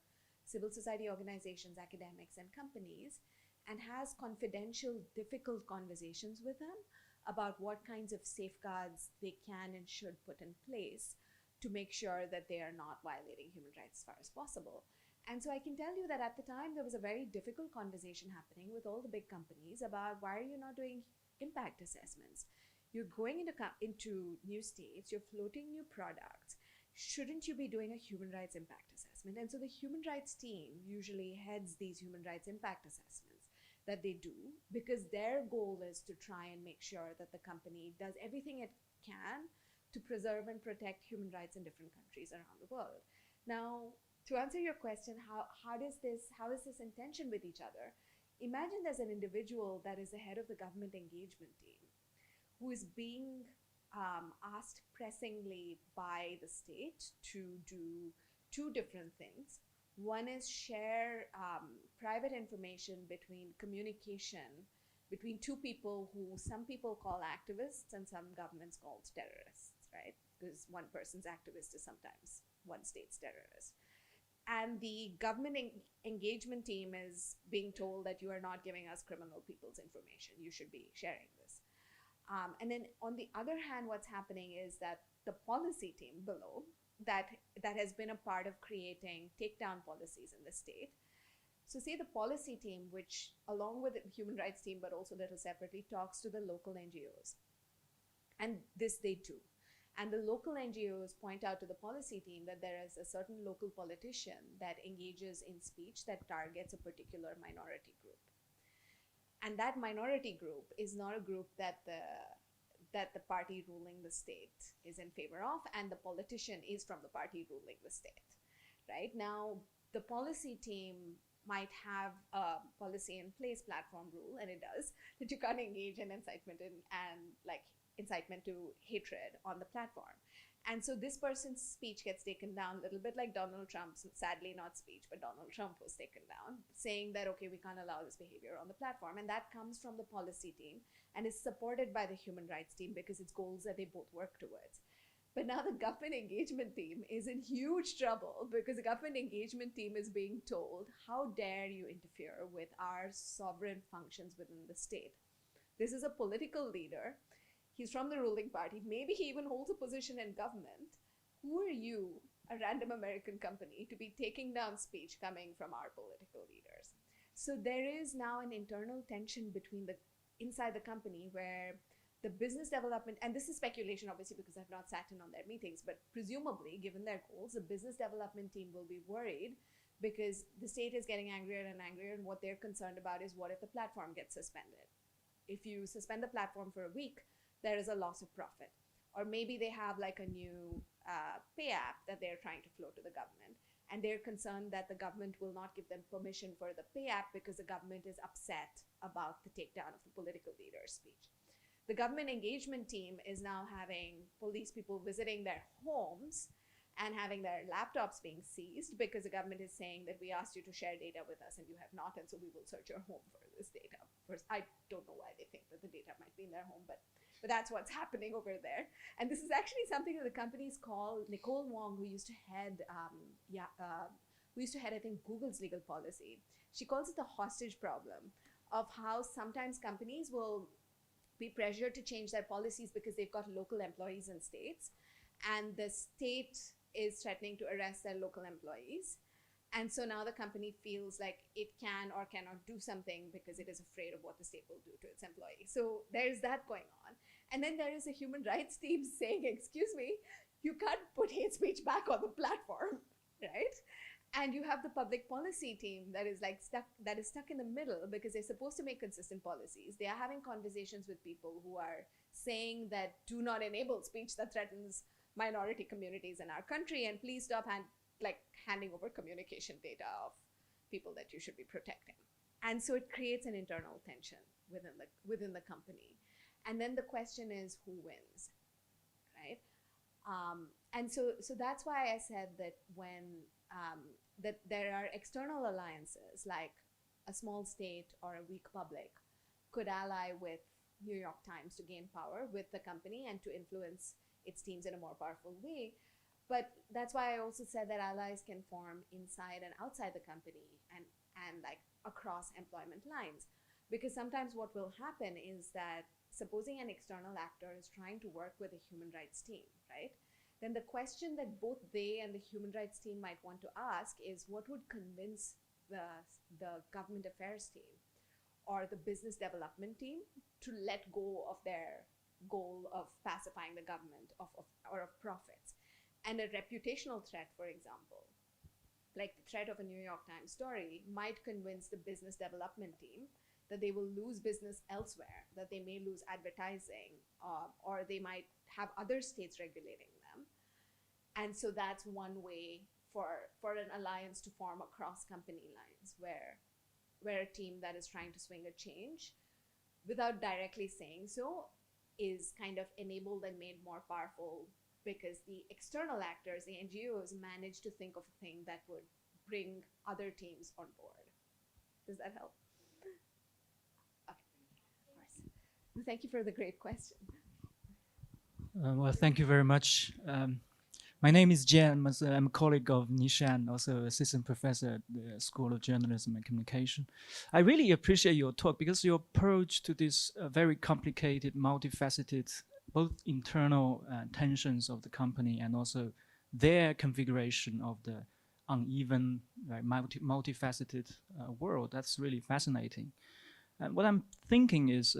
civil society organizations, academics, and companies, and has confidential, difficult conversations with them about what kinds of safeguards they can and should put in place to make sure that they are not violating human rights as far as possible. And so I can tell you that at the time, there was a very difficult conversation happening with all the big companies about why are you not doing impact assessments? You're going into new states, you're floating new products. Shouldn't you be doing a human rights impact assessment? And so the human rights team usually heads these human rights impact assessments that they do, because their goal is to try and make sure that the company does everything it can to preserve and protect human rights in different countries around the world. Now, to answer your question, how is this in tension with each other? Imagine there's an individual that is the head of the government engagement team who is being asked pressingly by the state to do two different things. One is share private information between communication between two people who some people call activists and some governments call terrorists, right? Because one person's activist is sometimes one state's terrorist. And the government engagement team is being told that you are not giving us criminal people's information. You should be sharing this. And then on the other hand, what's happening is that the policy team below that has been a part of creating takedown policies in the state. So say the policy team, which along with the human rights team, but also a little separately, talks to the local NGOs. And this they do. And the local NGOs point out to the policy team that there is a certain local politician that engages in speech that targets a particular minority group. And that minority group is not a group that the party ruling the state is in favor of, and the politician is from the party ruling the state. Right? Now, the policy team might have a policy in place, platform rule, and it does, that you can't engage in incitement and like incitement to hatred on the platform. And so this person's speech gets taken down, a little bit like Donald Trump's, sadly not speech, but Donald Trump was taken down, saying that, okay, we can't allow this behavior on the platform. And that comes from the policy team and is supported by the human rights team because it's goals that they both work towards. But now the government engagement team is in huge trouble because the government engagement team is being told, how dare you interfere with our sovereign functions within the state? This is a political leader. He's from the ruling party. Maybe he even holds a position in government. Who are you, a random American company, to be taking down speech coming from our political leaders? So there is now an internal tension between inside the company where the business development, and this is speculation obviously because I've not sat in on their meetings, but presumably given their goals, the business development team will be worried because the state is getting angrier and angrier, and what they're concerned about is what if the platform gets suspended? If you suspend the platform for a week, there is a loss of profit. Or maybe they have like a new pay app that they're trying to float to the government, and they're concerned that the government will not give them permission for the pay app because the government is upset about the takedown of the political leader's speech. The government engagement team is now having police people visiting their homes and having their laptops being seized because the government is saying that we asked you to share data with us and you have not, and so we will search your home for this data. First, I don't know why they think that the data might be in their home, but that's what's happening over there. And this is actually something that the companies call, Nicole Wong, who used to head, I think, Google's legal policy. She calls it the hostage problem of how sometimes companies will be pressured to change their policies because they've got local employees in states, and the state is threatening to arrest their local employees. And so now the company feels like it can or cannot do something because it is afraid of what the state will do to its employees. So there's that going on. And then there is a human rights team saying, excuse me, you can't put hate speech back on the platform, right? And you have the public policy team that is stuck in the middle because they're supposed to make consistent policies. They are having conversations with people who are saying that do not enable speech that threatens minority communities in our country, and please stop handing over communication data of people that you should be protecting. And so it creates an internal tension within the company. And then the question is, who wins, right? And so that's why I said that that there are external alliances, like a small state or a weak public could ally with New York Times to gain power with the company and to influence its teams in a more powerful way. But that's why I also said that allies can form inside and outside the company and like across employment lines. Because sometimes what will happen is that supposing an external actor is trying to work with a human rights team, right? Then the question that both they and the human rights team might want to ask is, what would convince the government affairs team or the business development team to let go of their goal of pacifying the government or of profits? And a reputational threat, for example, like the threat of a New York Times story, might convince the business development team that they will lose business elsewhere, that they may lose advertising, or they might have other states regulating them. And so that's one way for an alliance to form across company lines, where a team that is trying to swing a change without directly saying so is kind of enabled and made more powerful because the external actors, the NGOs, manage to think of a thing that would bring other teams on board. Does that help? Okay, of course. Thank you for the great question. Well, thank you very much. My name is Jen. I'm a colleague of Nishan, also assistant professor at the School of Journalism and Communication. I really appreciate your talk because your approach to this very complicated, multifaceted, both internal tensions of the company and also their configuration of the uneven, right, multifaceted world. That's really fascinating. And what I'm thinking is,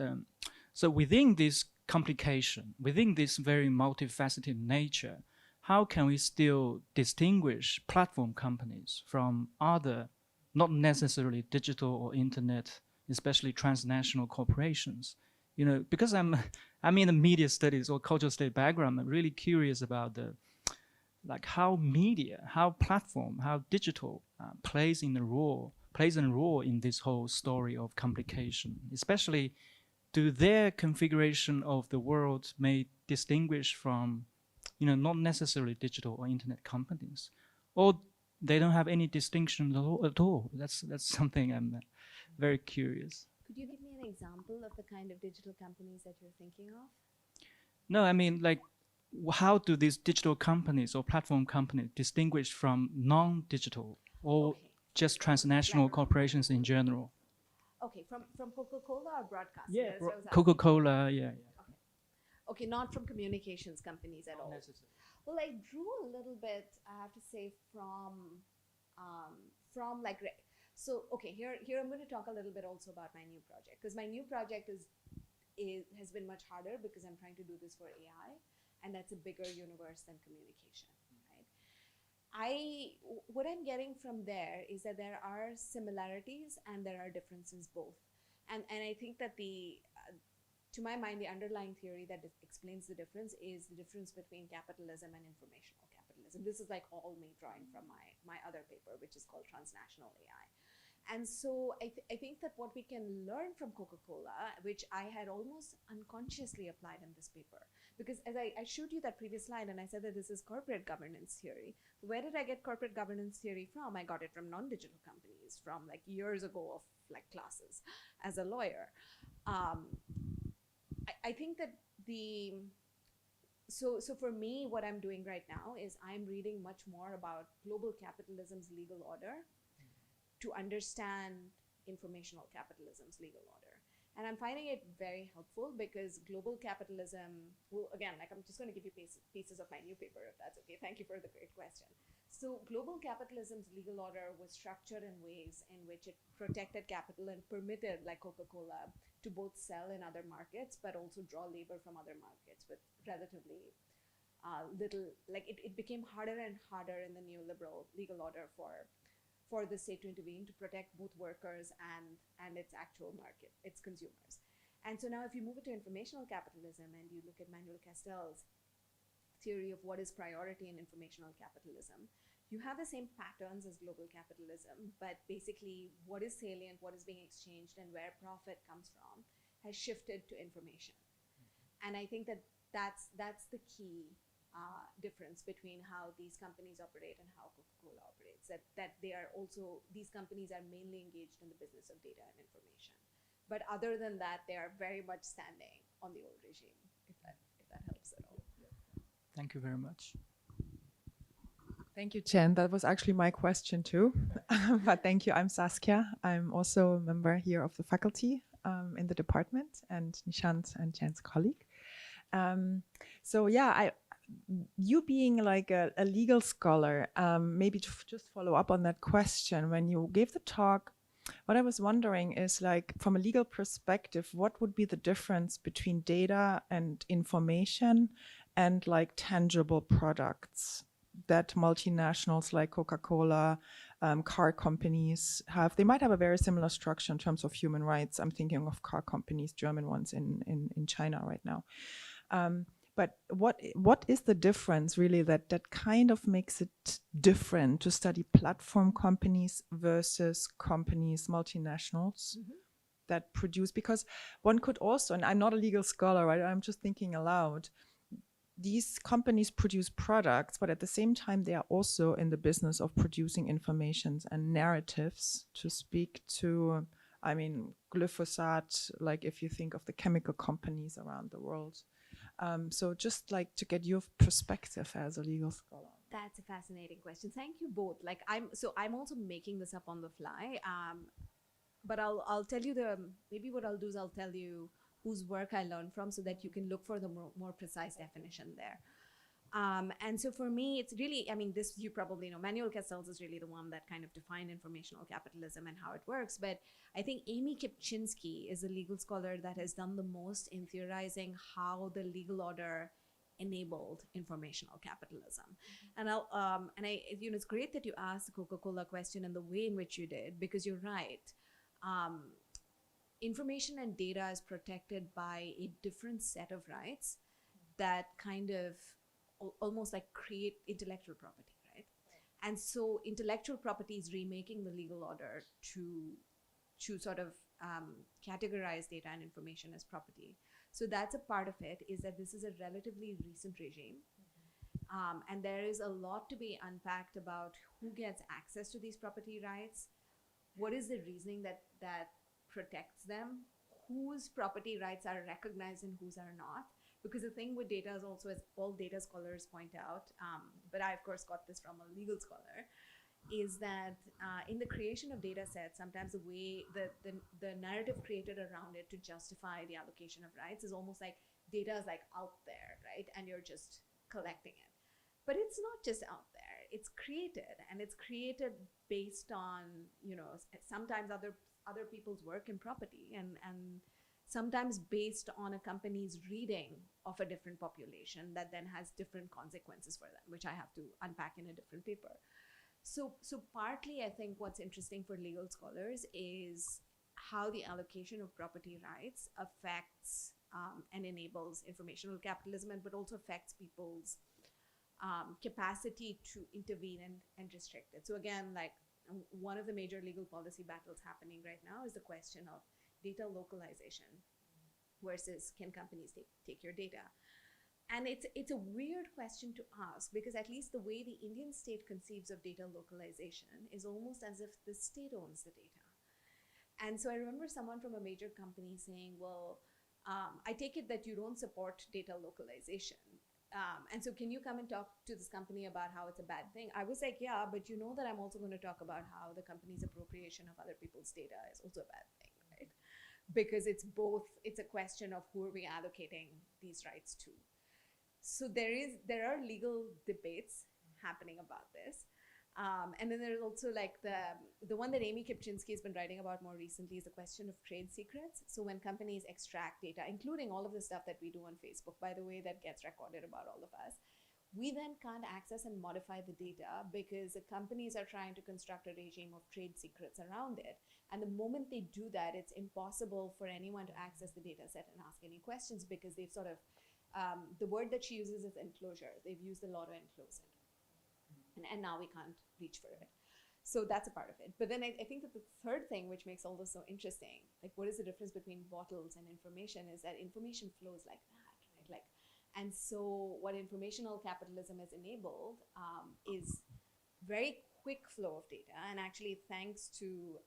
so within this complication, within this very multifaceted nature, how can we still distinguish platform companies from other, not necessarily digital or internet, especially transnational corporations? You know, because I'm in a media studies or cultural studies background, I'm really curious about how media, how platform, how digital plays a role in this whole story of complication, especially do their configuration of the world may distinguish from, you know, not necessarily digital or internet companies, or they don't have any distinction at all. That's something I'm very curious. Could you give me an example of the kind of digital companies that you're thinking of? No, I mean, like, how do these digital companies or platform companies distinguish from non-digital or just transnational corporations in general? Okay, from Coca-Cola or broadcast? Yeah, Coca-Cola, yeah. Okay, not from communications companies at all. Well, I drew a little bit, I have to say, from like, so okay, here I'm going to talk a little bit also about my new project, because my new project has been much harder because I'm trying to do this for AI, and that's a bigger universe than communication, right? What I'm getting from there is that there are similarities and there are differences both, and I think that to my mind, the underlying theory that explains the difference is the difference between capitalism and informational capitalism. This is like all me drawing from my other paper, which is called Transnational AI. And so I think that what we can learn from Coca-Cola, which I had almost unconsciously applied in this paper, because as I showed you that previous slide and I said that this is corporate governance theory. Where did I get corporate governance theory from? I got it from non-digital companies, from like years ago of like classes as a lawyer. I think that so for me, what I'm doing right now is I'm reading much more about global capitalism's legal order to understand informational capitalism's legal order. And I'm finding it very helpful because global capitalism, well, again, like I'm just going to give you pieces of my new paper, if that's okay. Thank you for the great question. So global capitalism's legal order was structured in ways in which it protected capital and permitted, like Coca-Cola, to both sell in other markets, but also draw labor from other markets with relatively little, like it became harder and harder in the neoliberal legal order for the state to intervene to protect both workers and its actual market, its consumers. And so now if you move it to informational capitalism and you look at Manuel Castell's theory of what is priority in informational capitalism, you have the same patterns as global capitalism, but basically what is salient, what is being exchanged, and where profit comes from has shifted to information. And I think that that's the key difference between how these companies operate and how Coca-Cola operates. That they are also, these companies are mainly engaged in the business of data and information. But other than that, they are very much standing on the old regime, if that helps at all. Thank you very much. Thank you, Chen. That was actually my question too. But thank you. I'm Saskia. I'm also a member here of the faculty in the department, and Nishant and Chen's colleague. So yeah, you being like a legal scholar, maybe to just follow up on that question, when you gave the talk, what I was wondering is, like, from a legal perspective, what would be the difference between data and information and like tangible products that multinationals like Coca-Cola, car companies have? They might have a very similar structure in terms of human rights. I'm thinking of car companies, German ones in China right now. But what is the difference really that kind of makes it different to study platform companies versus companies, multinationals that produce? Because one could also, and I'm not a legal scholar, right? I'm just thinking aloud. These companies produce products, but at the same time, they are also in the business of producing informations and narratives to speak to, I mean, glyphosate, like if you think of the chemical companies around the world. So just like to get your perspective as a legal scholar. That's a fascinating question. Thank you both. Like I'm also making this up on the fly. But I'll tell you maybe what I'll do is I'll tell you whose work I learned from, so that you can look for the more precise definition there. And so for me, it's really, I mean, this, you probably know, Manuel Castells is really the one that kind of defined informational capitalism and how it works. But I think Amy Kipchinsky is a legal scholar that has done the most in theorizing how the legal order enabled informational capitalism. And it's great that you asked the Coca-Cola question in the way in which you did, because you're right. Information and data is protected by a different set of rights that kind of almost like create intellectual property, right? And so intellectual property is remaking the legal order to sort of categorize data and information as property. So that's a part of it, is that this is a relatively recent regime. And there is a lot to be unpacked about who gets access to these property rights, what is the reasoning that protects them, whose property rights are recognized and whose are not. Because the thing with data is also, as all data scholars point out, but I of course got this from a legal scholar, is that in the creation of data sets, sometimes the way the narrative created around it to justify the allocation of rights is almost like data is like out there, right? And you're just collecting it. But it's not just out there, it's created, and it's created based on, sometimes other people's work and property, and sometimes based on a company's reading of a different population that then has different consequences for them, which I have to unpack in a different paper. So partly, I think what's interesting for legal scholars is how the allocation of property rights affects and enables informational capitalism, but also affects people's capacity to intervene and restrict it. So again, like one of the major legal policy battles happening right now is the question of data localization versus can companies take your data. And it's a weird question to ask, because at least the way the Indian state conceives of data localization is almost as if the state owns the data. And so I remember someone from a major company saying, well, I take it that you don't support data localization. And so can you come and talk to this company about how it's a bad thing? I was like, yeah, but you know that I'm also going to talk about how the company's appropriation of other people's data is also a bad thing, right? Because it's a question of who are we allocating these rights to. So there are legal debates happening about this. And then there's also like the one that Amy Kipchinsky has been writing about more recently is the question of trade secrets. So when companies extract data, including all of the stuff that we do on Facebook, by the way, that gets recorded about all of us, we then can't access and modify the data because the companies are trying to construct a regime of trade secrets around it. And the moment they do that, it's impossible for anyone to access the data set and ask any questions, because they've sort of, the word that she uses is enclosure. They've used the law to enclose it. and now we can't reach for it. So that's a part of it. But then I think that the third thing, which makes all this so interesting, like what is the difference between bottles and information, is that information flows like that, right? Like, and so what informational capitalism has enabled is very quick flow of data. And actually, thanks to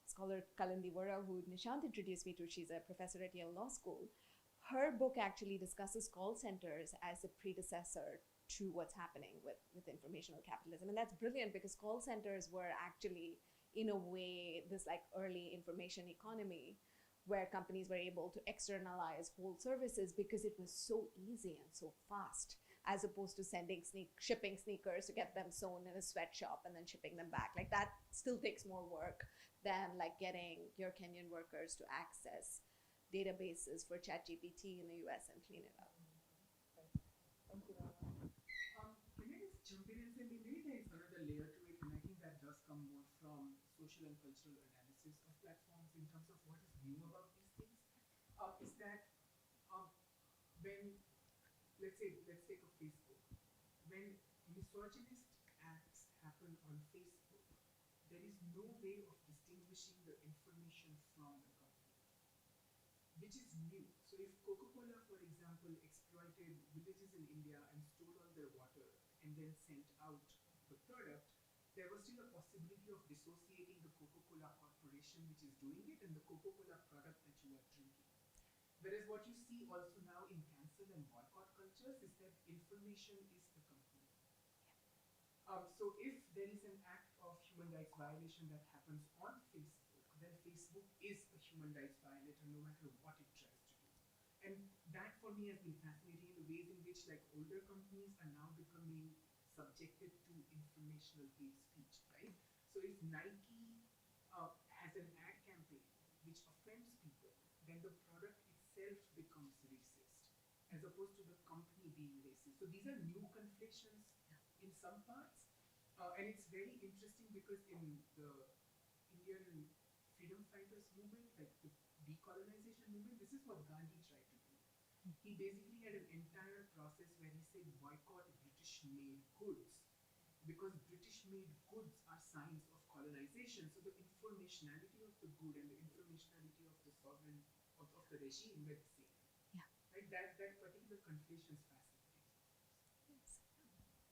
scholar Kalindi Vora, who Nishant introduced me to, she's a professor at Yale Law School. Her book actually discusses call centers as a predecessor to what's happening with informational capitalism. And that's brilliant because call centers were actually, in a way, this like early information economy where companies were able to externalize whole services because it was so easy and so fast, as opposed to shipping sneakers to get them sewn in a sweatshop and then shipping them back. Like that still takes more work than like getting your Kenyan workers to access databases for ChatGPT in the US and clean it up. Thank you very much. Can I just jump in and say maybe there is another layer to it, and I think that does come more from social and cultural analysis of platforms in terms of what is new about these things. Is that when let's take a Facebook, when misogynist acts happen on Facebook, there is no way of distinguishing the information from the company, which is new. So if Coca-Cola, for example, exploited villages in India and stole all their water and then sent out the product, there was still a possibility of dissociating the Coca-Cola corporation which is doing it and the Coca-Cola product that you are drinking. Whereas what you see also now in cancel and boycott cultures is that information is the company. So if there is an act of human rights violation that happens on Facebook, then Facebook is a human rights violator no matter what it tries to do. And that for me has been fascinating in the ways in which like older companies are now becoming subjected to informational hate speech, right? So if Nike has an ad campaign which offends people, then the product itself becomes racist as opposed to the company being racist. So these are new conflations in some parts. And it's very interesting because in the Indian freedom fighters movement, like the decolonization movement, this is what Gandhi tried to do. He basically had an entire process where he said boycott British-made goods because British-made goods are signs of colonization. So the informationality of the good and the informationality of the sovereign of the regime were the same. Yeah. Right? That particular conflation is fascinating. Yes.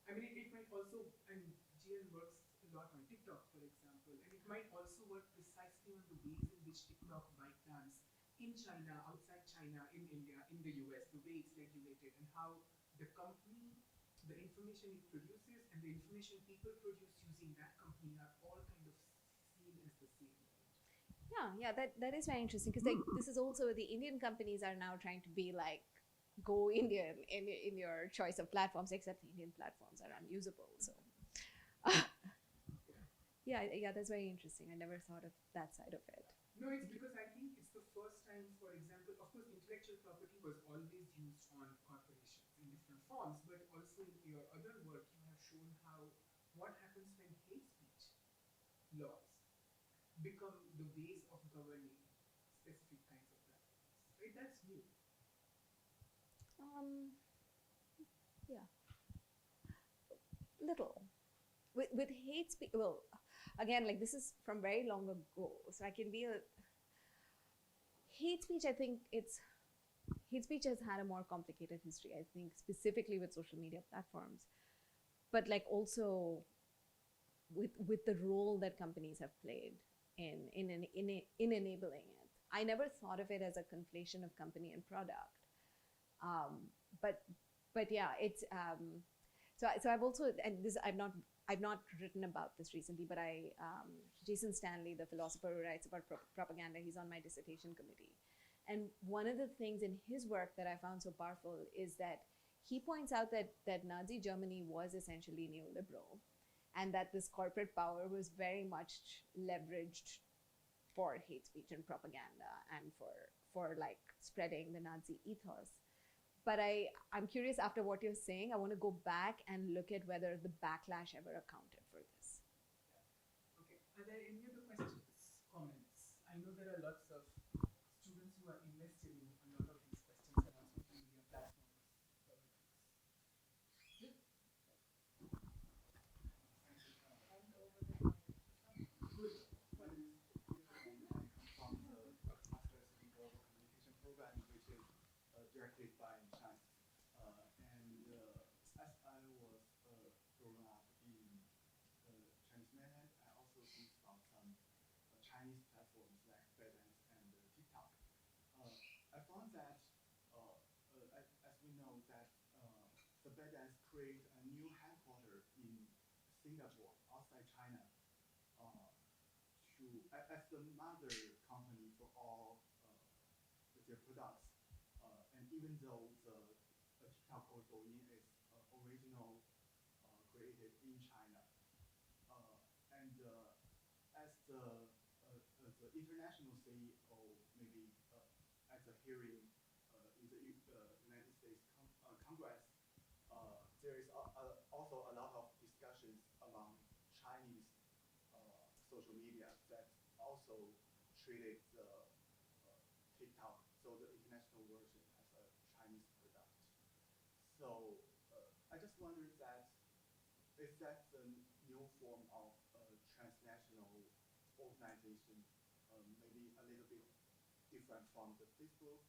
I mean, it might also, and GN works a lot on TikTok, for example, and it might also work precisely on the ways in which TikTok ByteDance in China, outside China, in India, in the US, the way it's regulated, and how the company, the information it produces, and the information people produce using that company are all kind of seen as the same. Yeah, that is very interesting because like this is also the Indian companies are now trying to be like go Indian in your choice of platforms, except the Indian platforms are unusable. So yeah, that's very interesting. I never thought of that side of it. No, it's because I think it's the first time, for example, of course, intellectual property was always used on corporations in different forms, but also in your other work, you have shown how what happens when hate speech laws become the ways of governing specific kinds of platforms. Right? That's new. Yeah, little with hate speech. Well, again, like this is from very long ago, so I can be a hate speech. I think hate speech has had a more complicated history. I think specifically with social media platforms, but like also with the role that companies have played in enabling it. I never thought of it as a conflation of company and product. But yeah, it's so I've also, and this I've not written about this recently, but Jason Stanley, the philosopher who writes about propaganda, he's on my dissertation committee, and one of the things in his work that I found so powerful is that he points out that Nazi Germany was essentially neoliberal, and that this corporate power was very much leveraged for hate speech and propaganda and for like spreading the Nazi ethos. But I'm curious, after what you're saying, I want to go back and look at whether the backlash ever accounted for this. Okay. Are there any other questions, comments? I know there are lots of students who are invested in a lot of these questions around social media platforms. found that, as we know, that the ByteDance create a new headquarters in Singapore, outside China, as the mother company for all their products. And even though the TikTok or Douyin is original created in China, and as the international CEO, maybe at the hearing in the United States Congress, there is also a lot of discussions among Chinese social media that also treated the TikTok, so the international version, as a Chinese product. So I just wondered that is that the new form of transnational organization, maybe a little bit different from the Facebook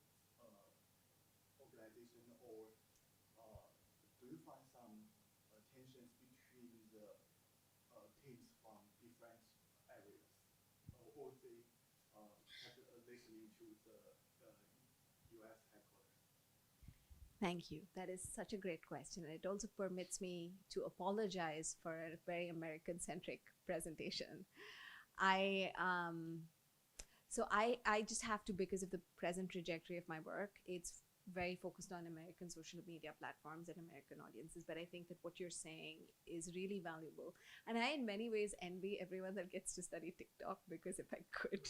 organization, or do you find some tensions between the teams from different areas, or they have listening to the U.S. headquarters? Thank you. That is such a great question. And it also permits me to apologize for a very American centric presentation. I just have to, because of the present trajectory of my work, it's very focused on American social media platforms and American audiences. But I think that what you're saying is really valuable. And I, in many ways, envy everyone that gets to study TikTok, because if I could,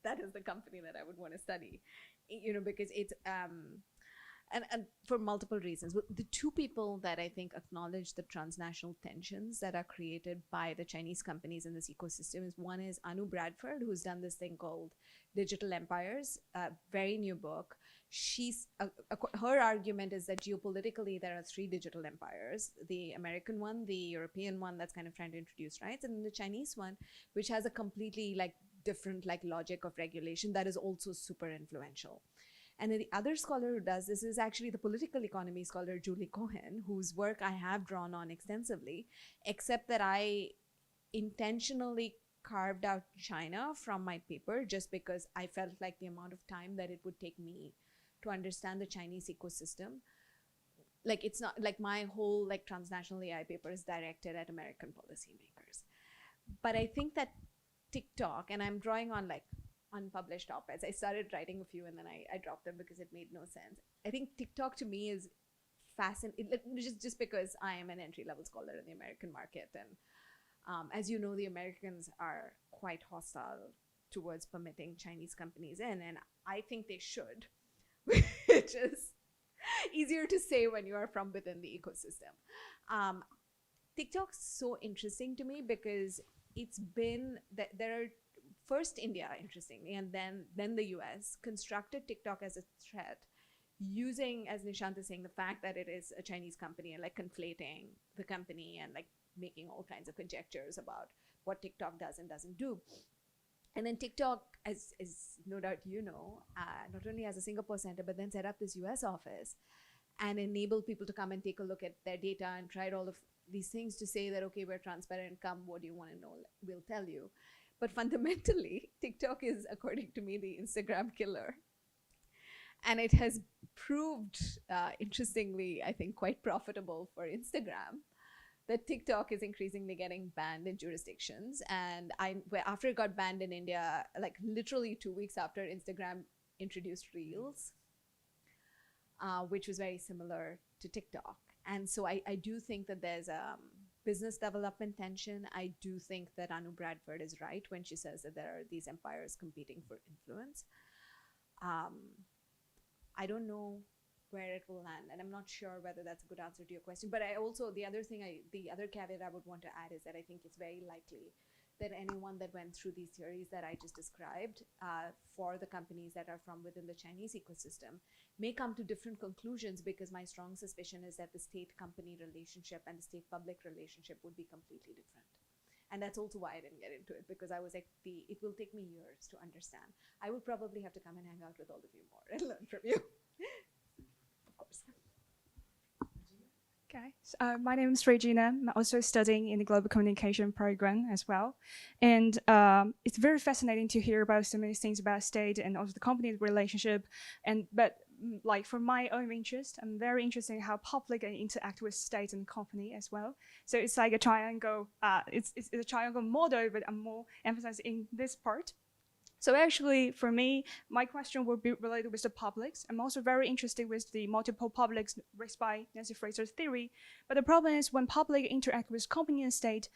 that is the company that I would want to study, because it's, and for multiple reasons. The two people that I think acknowledge the transnational tensions that are created by the Chinese companies in this ecosystem is, one is Anu Bradford, who's done this thing called Digital Empires, a very new book. Her argument is that geopolitically there are three digital empires: the American one, the European one that's kind of trying to introduce rights, and then the Chinese one, which has a completely different logic of regulation that is also super influential. And then the other scholar who does this is actually the political economy scholar Julie Cohen, whose work I have drawn on extensively, except that I intentionally carved out China from my paper just because I felt like the amount of time that it would take me to understand the Chinese ecosystem. It's not like my whole transnational AI paper is directed at American policymakers. But I think that TikTok, and I'm drawing on unpublished op-eds. I started writing a few and then I dropped them because it made no sense. I think TikTok to me is fascinating, just because I am an entry-level scholar in the American market. And as you know, the Americans are quite hostile towards permitting Chinese companies in, and I think they should, which is easier to say when you are from within the ecosystem. TikTok's so interesting to me because it's been that there are first India, interestingly, and then the US constructed TikTok as a threat, using, as Nishant is saying, the fact that it is a Chinese company and conflating the company and making all kinds of conjectures about what TikTok does and doesn't do. And then TikTok, as no doubt not only has a Singapore center, but then set up this US office and enabled people to come and take a look at their data and tried all of these things to say that, okay, we're transparent, come, what do you want to know? We'll tell you. But fundamentally, TikTok is, according to me, the Instagram killer. And it has proved, interestingly, I think, quite profitable for Instagram, that TikTok is increasingly getting banned in jurisdictions. And after it got banned in India, literally 2 weeks after, Instagram introduced Reels, which was very similar to TikTok. And so I do think that there's business development tension. I do think that Anu Bradford is right when she says that there are these empires competing for influence. I don't know where it will land, and I'm not sure whether that's a good answer to your question. But I also, the other caveat I would want to add is that I think it's very likely that anyone that went through these theories that I just described for the companies that are from within the Chinese ecosystem may come to different conclusions, because my strong suspicion is that the state-company relationship and the state-public relationship would be completely different. And that's also why I didn't get into it, because I was like, it will take me years to understand. I would probably have to come and hang out with all of you more and learn from you. Of course. Okay, my name is Regina. I'm also studying in the global communication program as well. And it's very fascinating to hear about so many things about state and also the company's relationship. Like for my own interest, I'm very interested in how public can interact with state and company as well. So it's like a triangle, it's a triangle model, but I'm more emphasizing in this part. So actually, for me, my question will be related with the publics. I'm also very interested with the multiple publics raised by Nancy Fraser's theory. But the problem is when public interact with company and state,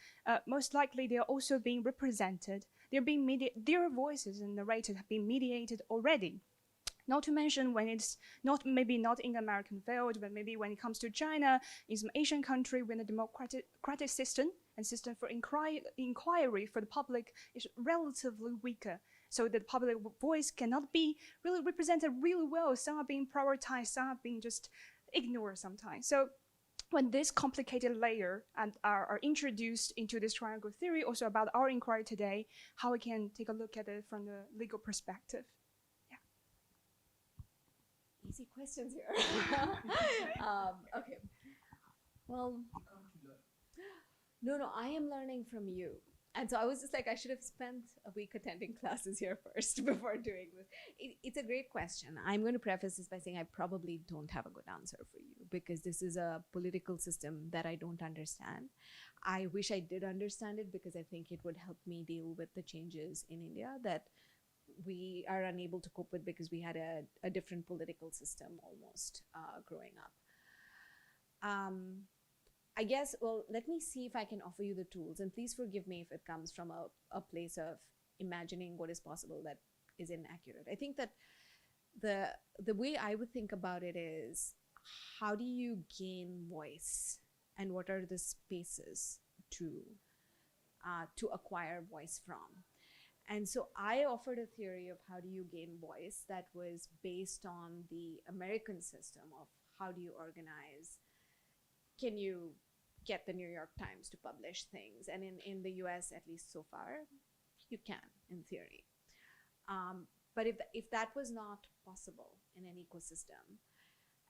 most likely they are also being represented. Their voices and narrative have been mediated already. Not to mention when it's maybe not in the American field, but maybe when it comes to China, in some Asian country, when the democratic system and system for inquiry for the public is relatively weaker. So the public voice cannot be really represented really well. Some are being prioritized, some are being just ignored sometimes. So when this complicated layer are introduced into this triangle theory, also about our inquiry today, how we can take a look at it from the legal perspective. Easy questions here. Okay. Well, no, I am learning from you. And so I was just like, I should have spent a week attending classes here first before doing this. It's a great question. I'm going to preface this by saying I probably don't have a good answer for you because this is a political system that I don't understand. I wish I did understand it because I think it would help me deal with the changes in India that we are unable to cope with because we had a different political system almost growing up. I guess, well, let me see if I can offer you the tools. And please forgive me if it comes from a place of imagining what is possible that is inaccurate. I think that the way I would think about it is, how do you gain voice? And what are the spaces to acquire voice from? And so I offered a theory of how do you gain voice that was based on the American system of how do you organize. Can you get the New York Times to publish things? And in the US, at least so far, you can, in theory. But if that was not possible in an ecosystem,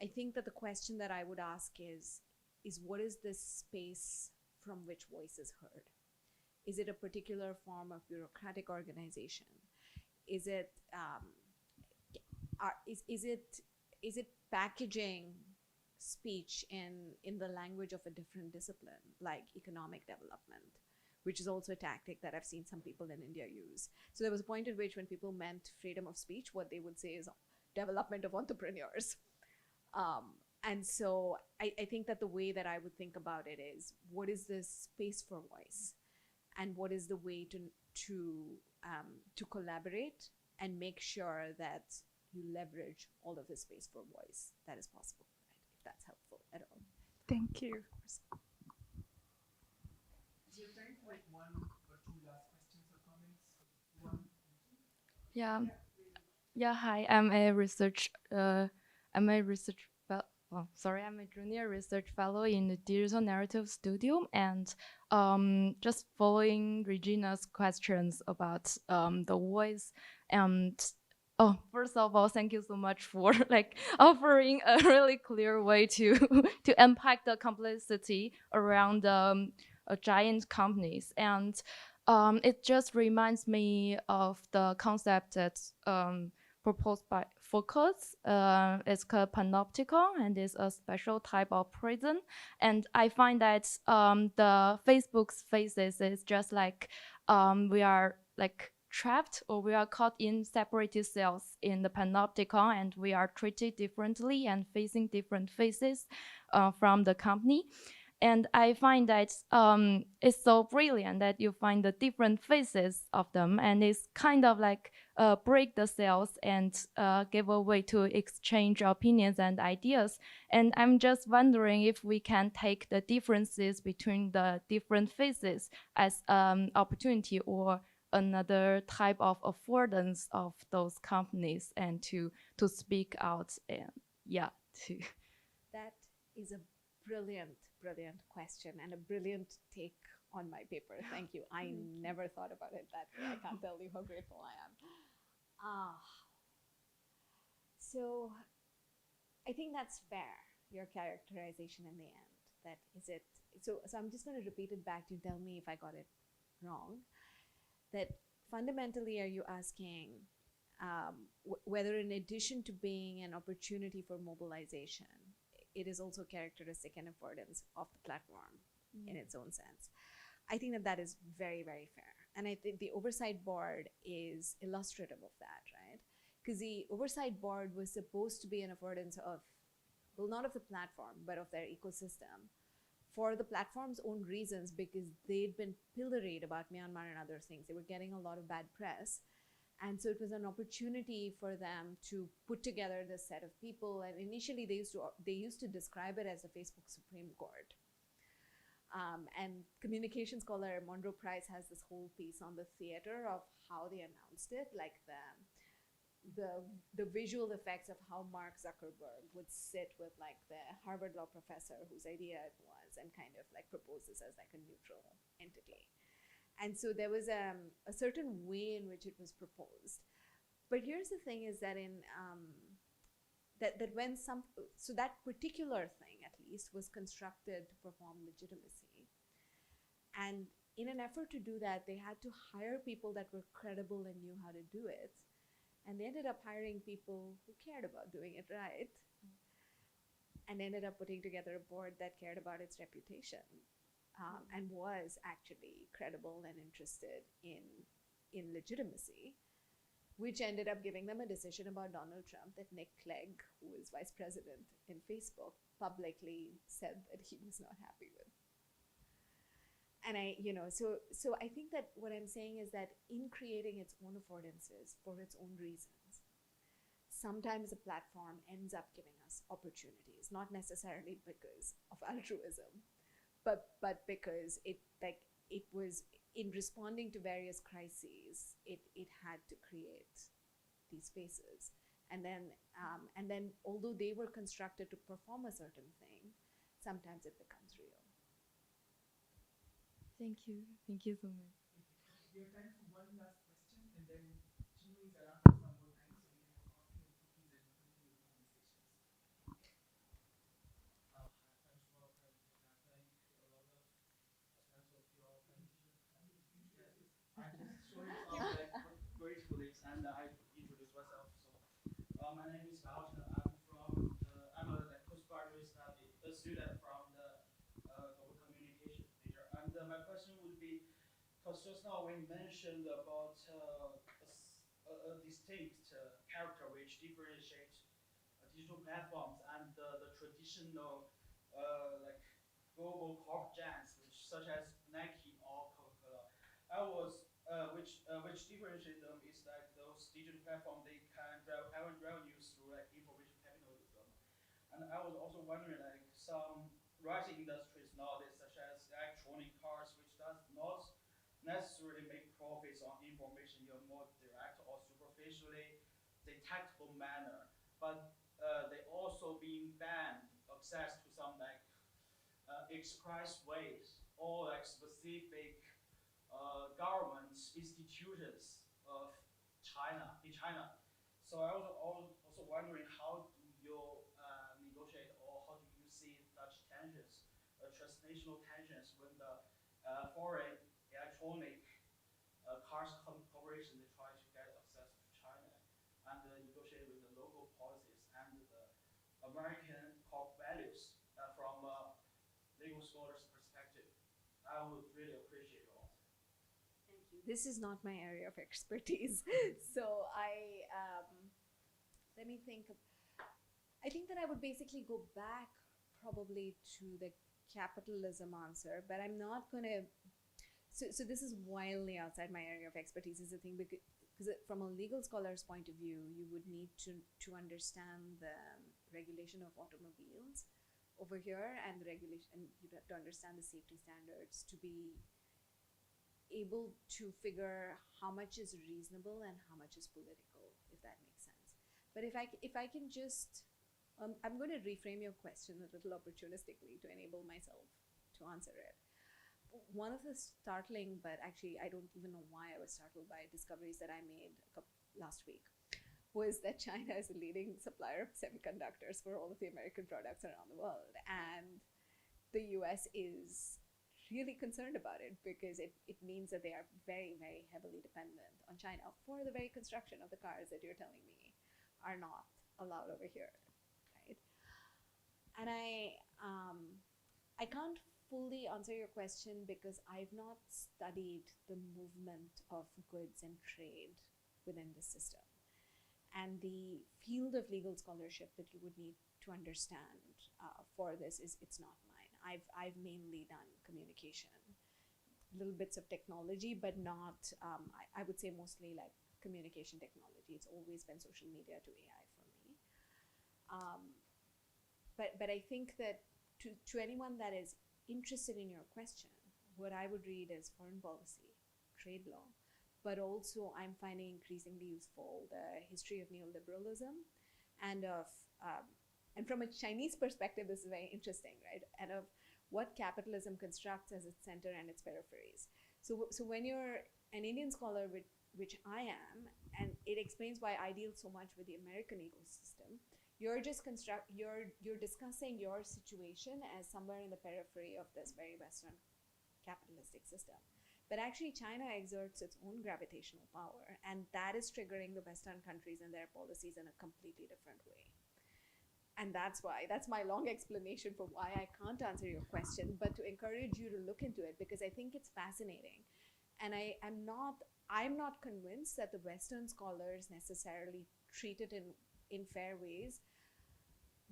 I think that the question that I would ask is what is this space from which voice is heard? Is it a particular form of bureaucratic organization? Is it packaging speech in the language of a different discipline, like economic development, which is also a tactic that I've seen some people in India use. So there was a point at which when people meant freedom of speech, what they would say is development of entrepreneurs. And so I think that the way that I would think about it is, what is this space for voice? And what is the way to collaborate and make sure that you leverage all of the space for voice that is possible, right? If that's helpful at all. Thank you. Is there time for like one or two last questions or comments? One. Yeah. Yeah. Hi. I'm a junior research fellow in the Digital Narrative Studio, and just following Regina's questions about the voice. And first of all, thank you so much for like offering a really clear way to to unpack the complexity around giant companies. And it just reminds me of the concept that proposed by Foucault. It's called panopticon, and it's a special type of prison. And I find that the Facebook's faces is just like we are like trapped, or we are caught in separated cells in the panopticon, and we are treated differently and facing different faces from the company. And I find that it's so brilliant that you find the different faces of them, and it's kind of like break the cells and give a way to exchange opinions and ideas. And I'm just wondering if we can take the differences between the different faces as opportunity or another type of affordance of those companies, and to speak out and to. That is a brilliant question and a brilliant take on my paper. Thank you. I never thought about it that way. I can't tell you how grateful I am. So I think that's fair, your characterization in the end. that is it. So I'm just going to repeat it back. You tell me if I got it wrong. That fundamentally, are you asking whether, in addition to being an opportunity for mobilization, it is also characteristic and affordance of the platform in its own sense? I think that that is very, very fair. And I think the oversight board is illustrative of that, right? Because the oversight board was supposed to be an affordance of, well, not of the platform, but of their ecosystem for the platform's own reasons, because they'd been pilloried about Myanmar and other things. They were getting a lot of bad press. And so it was an opportunity for them to put together this set of people. And initially they used to describe it as the Facebook Supreme Court. And communication scholar Monroe Price has this whole piece on the theater of how they announced it, like the visual effects of how Mark Zuckerberg would sit with like the Harvard law professor whose idea it was and kind of like propose this as like a neutral entity. And so there was a certain way in which it was proposed. But here's the thing is that that when so that particular thing at least was constructed to perform legitimacy. And in an effort to do that, they had to hire people that were credible and knew how to do it. And they ended up hiring people who cared about doing it right, and ended up putting together a board that cared about its reputation, and was actually credible and interested in legitimacy, which ended up giving them a decision about Donald Trump that Nick Clegg, who is vice president in Facebook, publicly said that he was not happy with. And so I think that what I'm saying is that in creating its own affordances for its own reasons, sometimes a platform ends up giving us opportunities, not necessarily because of altruism, but because it was in responding to various crises, it had to create these spaces. And then although they were constructed to perform a certain thing, sometimes it becomes real. Thank you. Thank you so much. We have time for one last question, and then Chinmayi is around for some more time, so we can have coffee and cookies and continue the conversations. First of all, can I thank a lot of friends of your organization? Yes, I'm just showing some like great colleagues, and I introduce myself. So, my name is Baochen. I'm a like, postgraduate study a student from the global communication major. And my question would be, because just now we mentioned about a distinct character which differentiates digital platforms and the traditional like global corp giants, such as Nike or Coca-Cola. I was which differentiate them is that those digital platforms they can drive revenues through like information capitalism. And I was also wondering like some rising industries nowadays, such as electronic cars, which does not necessarily make profits on information in a more direct or superficially detectable manner, but they also being banned access to some like express ways or like specific government institutions of China in China. So I was also wondering how do you negotiate or how do you see such tensions, transnational tensions when the foreign electronic cars corporation they try to get access to China and negotiate with the local policies and the American core values from a legal scholar's perspective. I would really appreciate your answer. Thank you. This is not my area of expertise, so let me think. I think that I would basically go back probably to the capitalism answer, but I'm not going to. So this is wildly outside my area of expertise, is the thing, because from a legal scholar's point of view, you would need to understand the regulation of automobiles over here and the regulation, and you'd have to understand the safety standards to be able to figure how much is reasonable and how much is political, if that makes sense. But if I can just, I'm going to reframe your question a little opportunistically to enable myself to answer it. One of the startling, but actually I don't even know why I was startled by discoveries that I made last week, was that China is a leading supplier of semiconductors for all of the American products around the world. And the US is really concerned about it because it means that they are very, very heavily dependent on China for the very construction of the cars that you're telling me are not allowed over here, right? And I can't fully answer your question because I've not studied the movement of goods and trade within the system. And the field of legal scholarship that you would need to understand for this it's not mine. I've mainly done communication, little bits of technology, but not, I would say mostly like communication technology. It's always been social media to AI for me. But I think that to anyone that is interested in your question, what I would read is foreign policy, trade law, but also I'm finding increasingly useful the history of neoliberalism and of and from a Chinese perspective, this is very interesting, right? And of what capitalism constructs as its center and its peripheries. So when you're an Indian scholar, which I am, and it explains why I deal so much with the American ecosystem, you're just you're discussing your situation as somewhere in the periphery of this very Western capitalistic system. But actually, China exerts its own gravitational power, and that is triggering the Western countries and their policies in a completely different way. And that's my long explanation for why I can't answer your question, but to encourage you to look into it because I think it's fascinating. And I'm not convinced that the Western scholars necessarily treat it in fair ways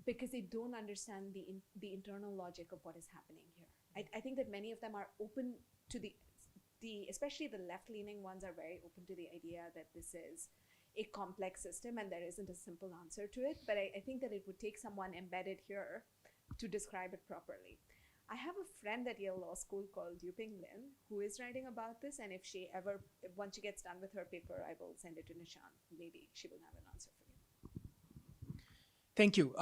because they don't understand the internal logic of what is happening here. I think that many of them are open to especially the left-leaning ones are very open to the idea that this is a complex system and there isn't a simple answer to it. But I think that it would take someone embedded here to describe it properly. I have a friend at Yale Law School called Yuping Lin who is writing about this, and if once she gets done with her paper, I will send it to Nishant. Maybe she will have an answer for you. Thank you.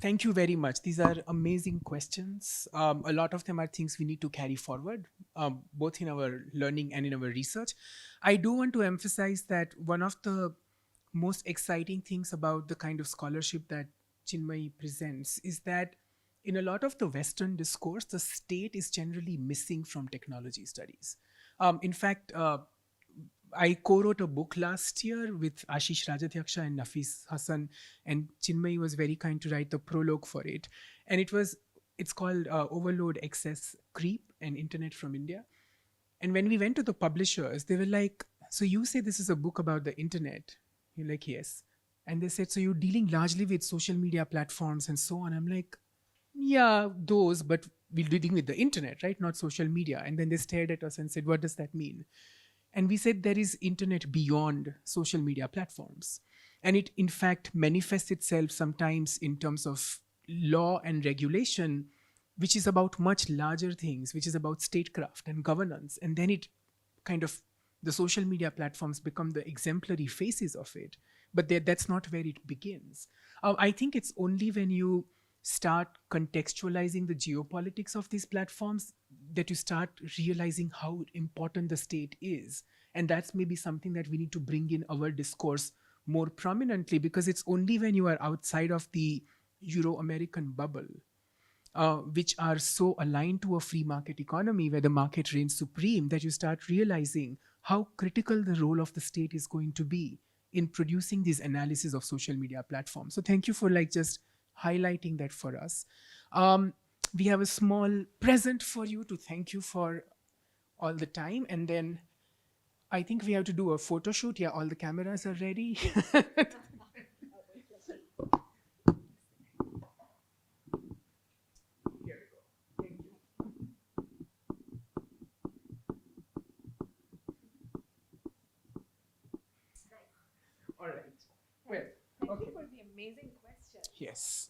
Thank you very much. These are amazing questions. A lot of them are things we need to carry forward, both in our learning and in our research. I do want to emphasize that one of the most exciting things about the kind of scholarship that Chinmayi presents is that in a lot of the Western discourse, the state is generally missing from technology studies. In fact, I co-wrote a book last year with Ashish Rajadhyaksha and Nafis Hassan, and Chinmayi was very kind to write the prologue for it. And it's called Overload, Excess, Creep, and Internet from India. And when we went to the publishers, they were like, so you say this is a book about the internet? You're like, yes. And they said, so you're dealing largely with social media platforms and so on. I'm like, yeah, those, but we're dealing with the internet, right? Not social media. And then they stared at us and said, what does that mean? And we said there is internet beyond social media platforms. And it, in fact, manifests itself sometimes in terms of law and regulation, which is about much larger things, which is about statecraft and governance. And then the social media platforms become the exemplary faces of it. But that's not where it begins. I think it's only when you start contextualizing the geopolitics of these platforms that you start realizing how important the state is. And that's maybe something that we need to bring in our discourse more prominently, because it's only when you are outside of the Euro-American bubble, which are so aligned to a free market economy where the market reigns supreme, that you start realizing how critical the role of the state is going to be in producing these analyses of social media platforms. So thank you for just highlighting that for us. We have a small present for you to thank you for all the time. And then I think we have to do a photo shoot. Yeah, all the cameras are ready. Here we go. Thank you. All right. Well, Thank you for the amazing question. yes.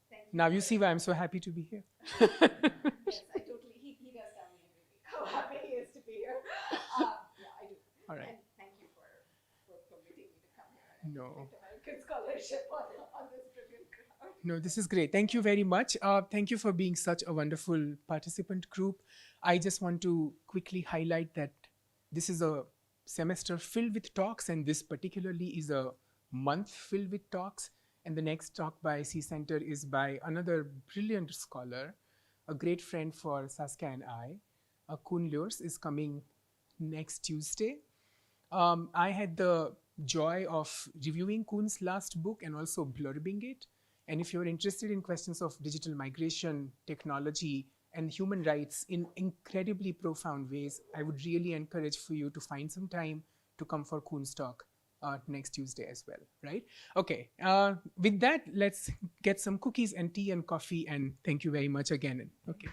Thank you Now you for- see why I'm so happy to be here. Yes, I totally. He does tell me every week how happy he is to be here. Yeah, I do. All right. And thank you for permitting me to come here and No. reflect American scholarship on this brilliant crowd. No, this is great. Thank you very much. Thank you for being such a wonderful participant group. I just want to quickly highlight that this is a semester filled with talks, and this particularly is a month filled with talks. And the next talk by C Center is by another brilliant scholar, a great friend for Saskia and I. Koen Leurs is coming next Tuesday. I had the joy of reviewing Koen's last book and also blurbing it. And if you're interested in questions of digital migration, technology, and human rights in incredibly profound ways, I would really encourage for you to find some time to come for Koen's talk next Tuesday as well, right? Okay, with that, let's get some cookies and tea and coffee, and thank you very much again. Okay.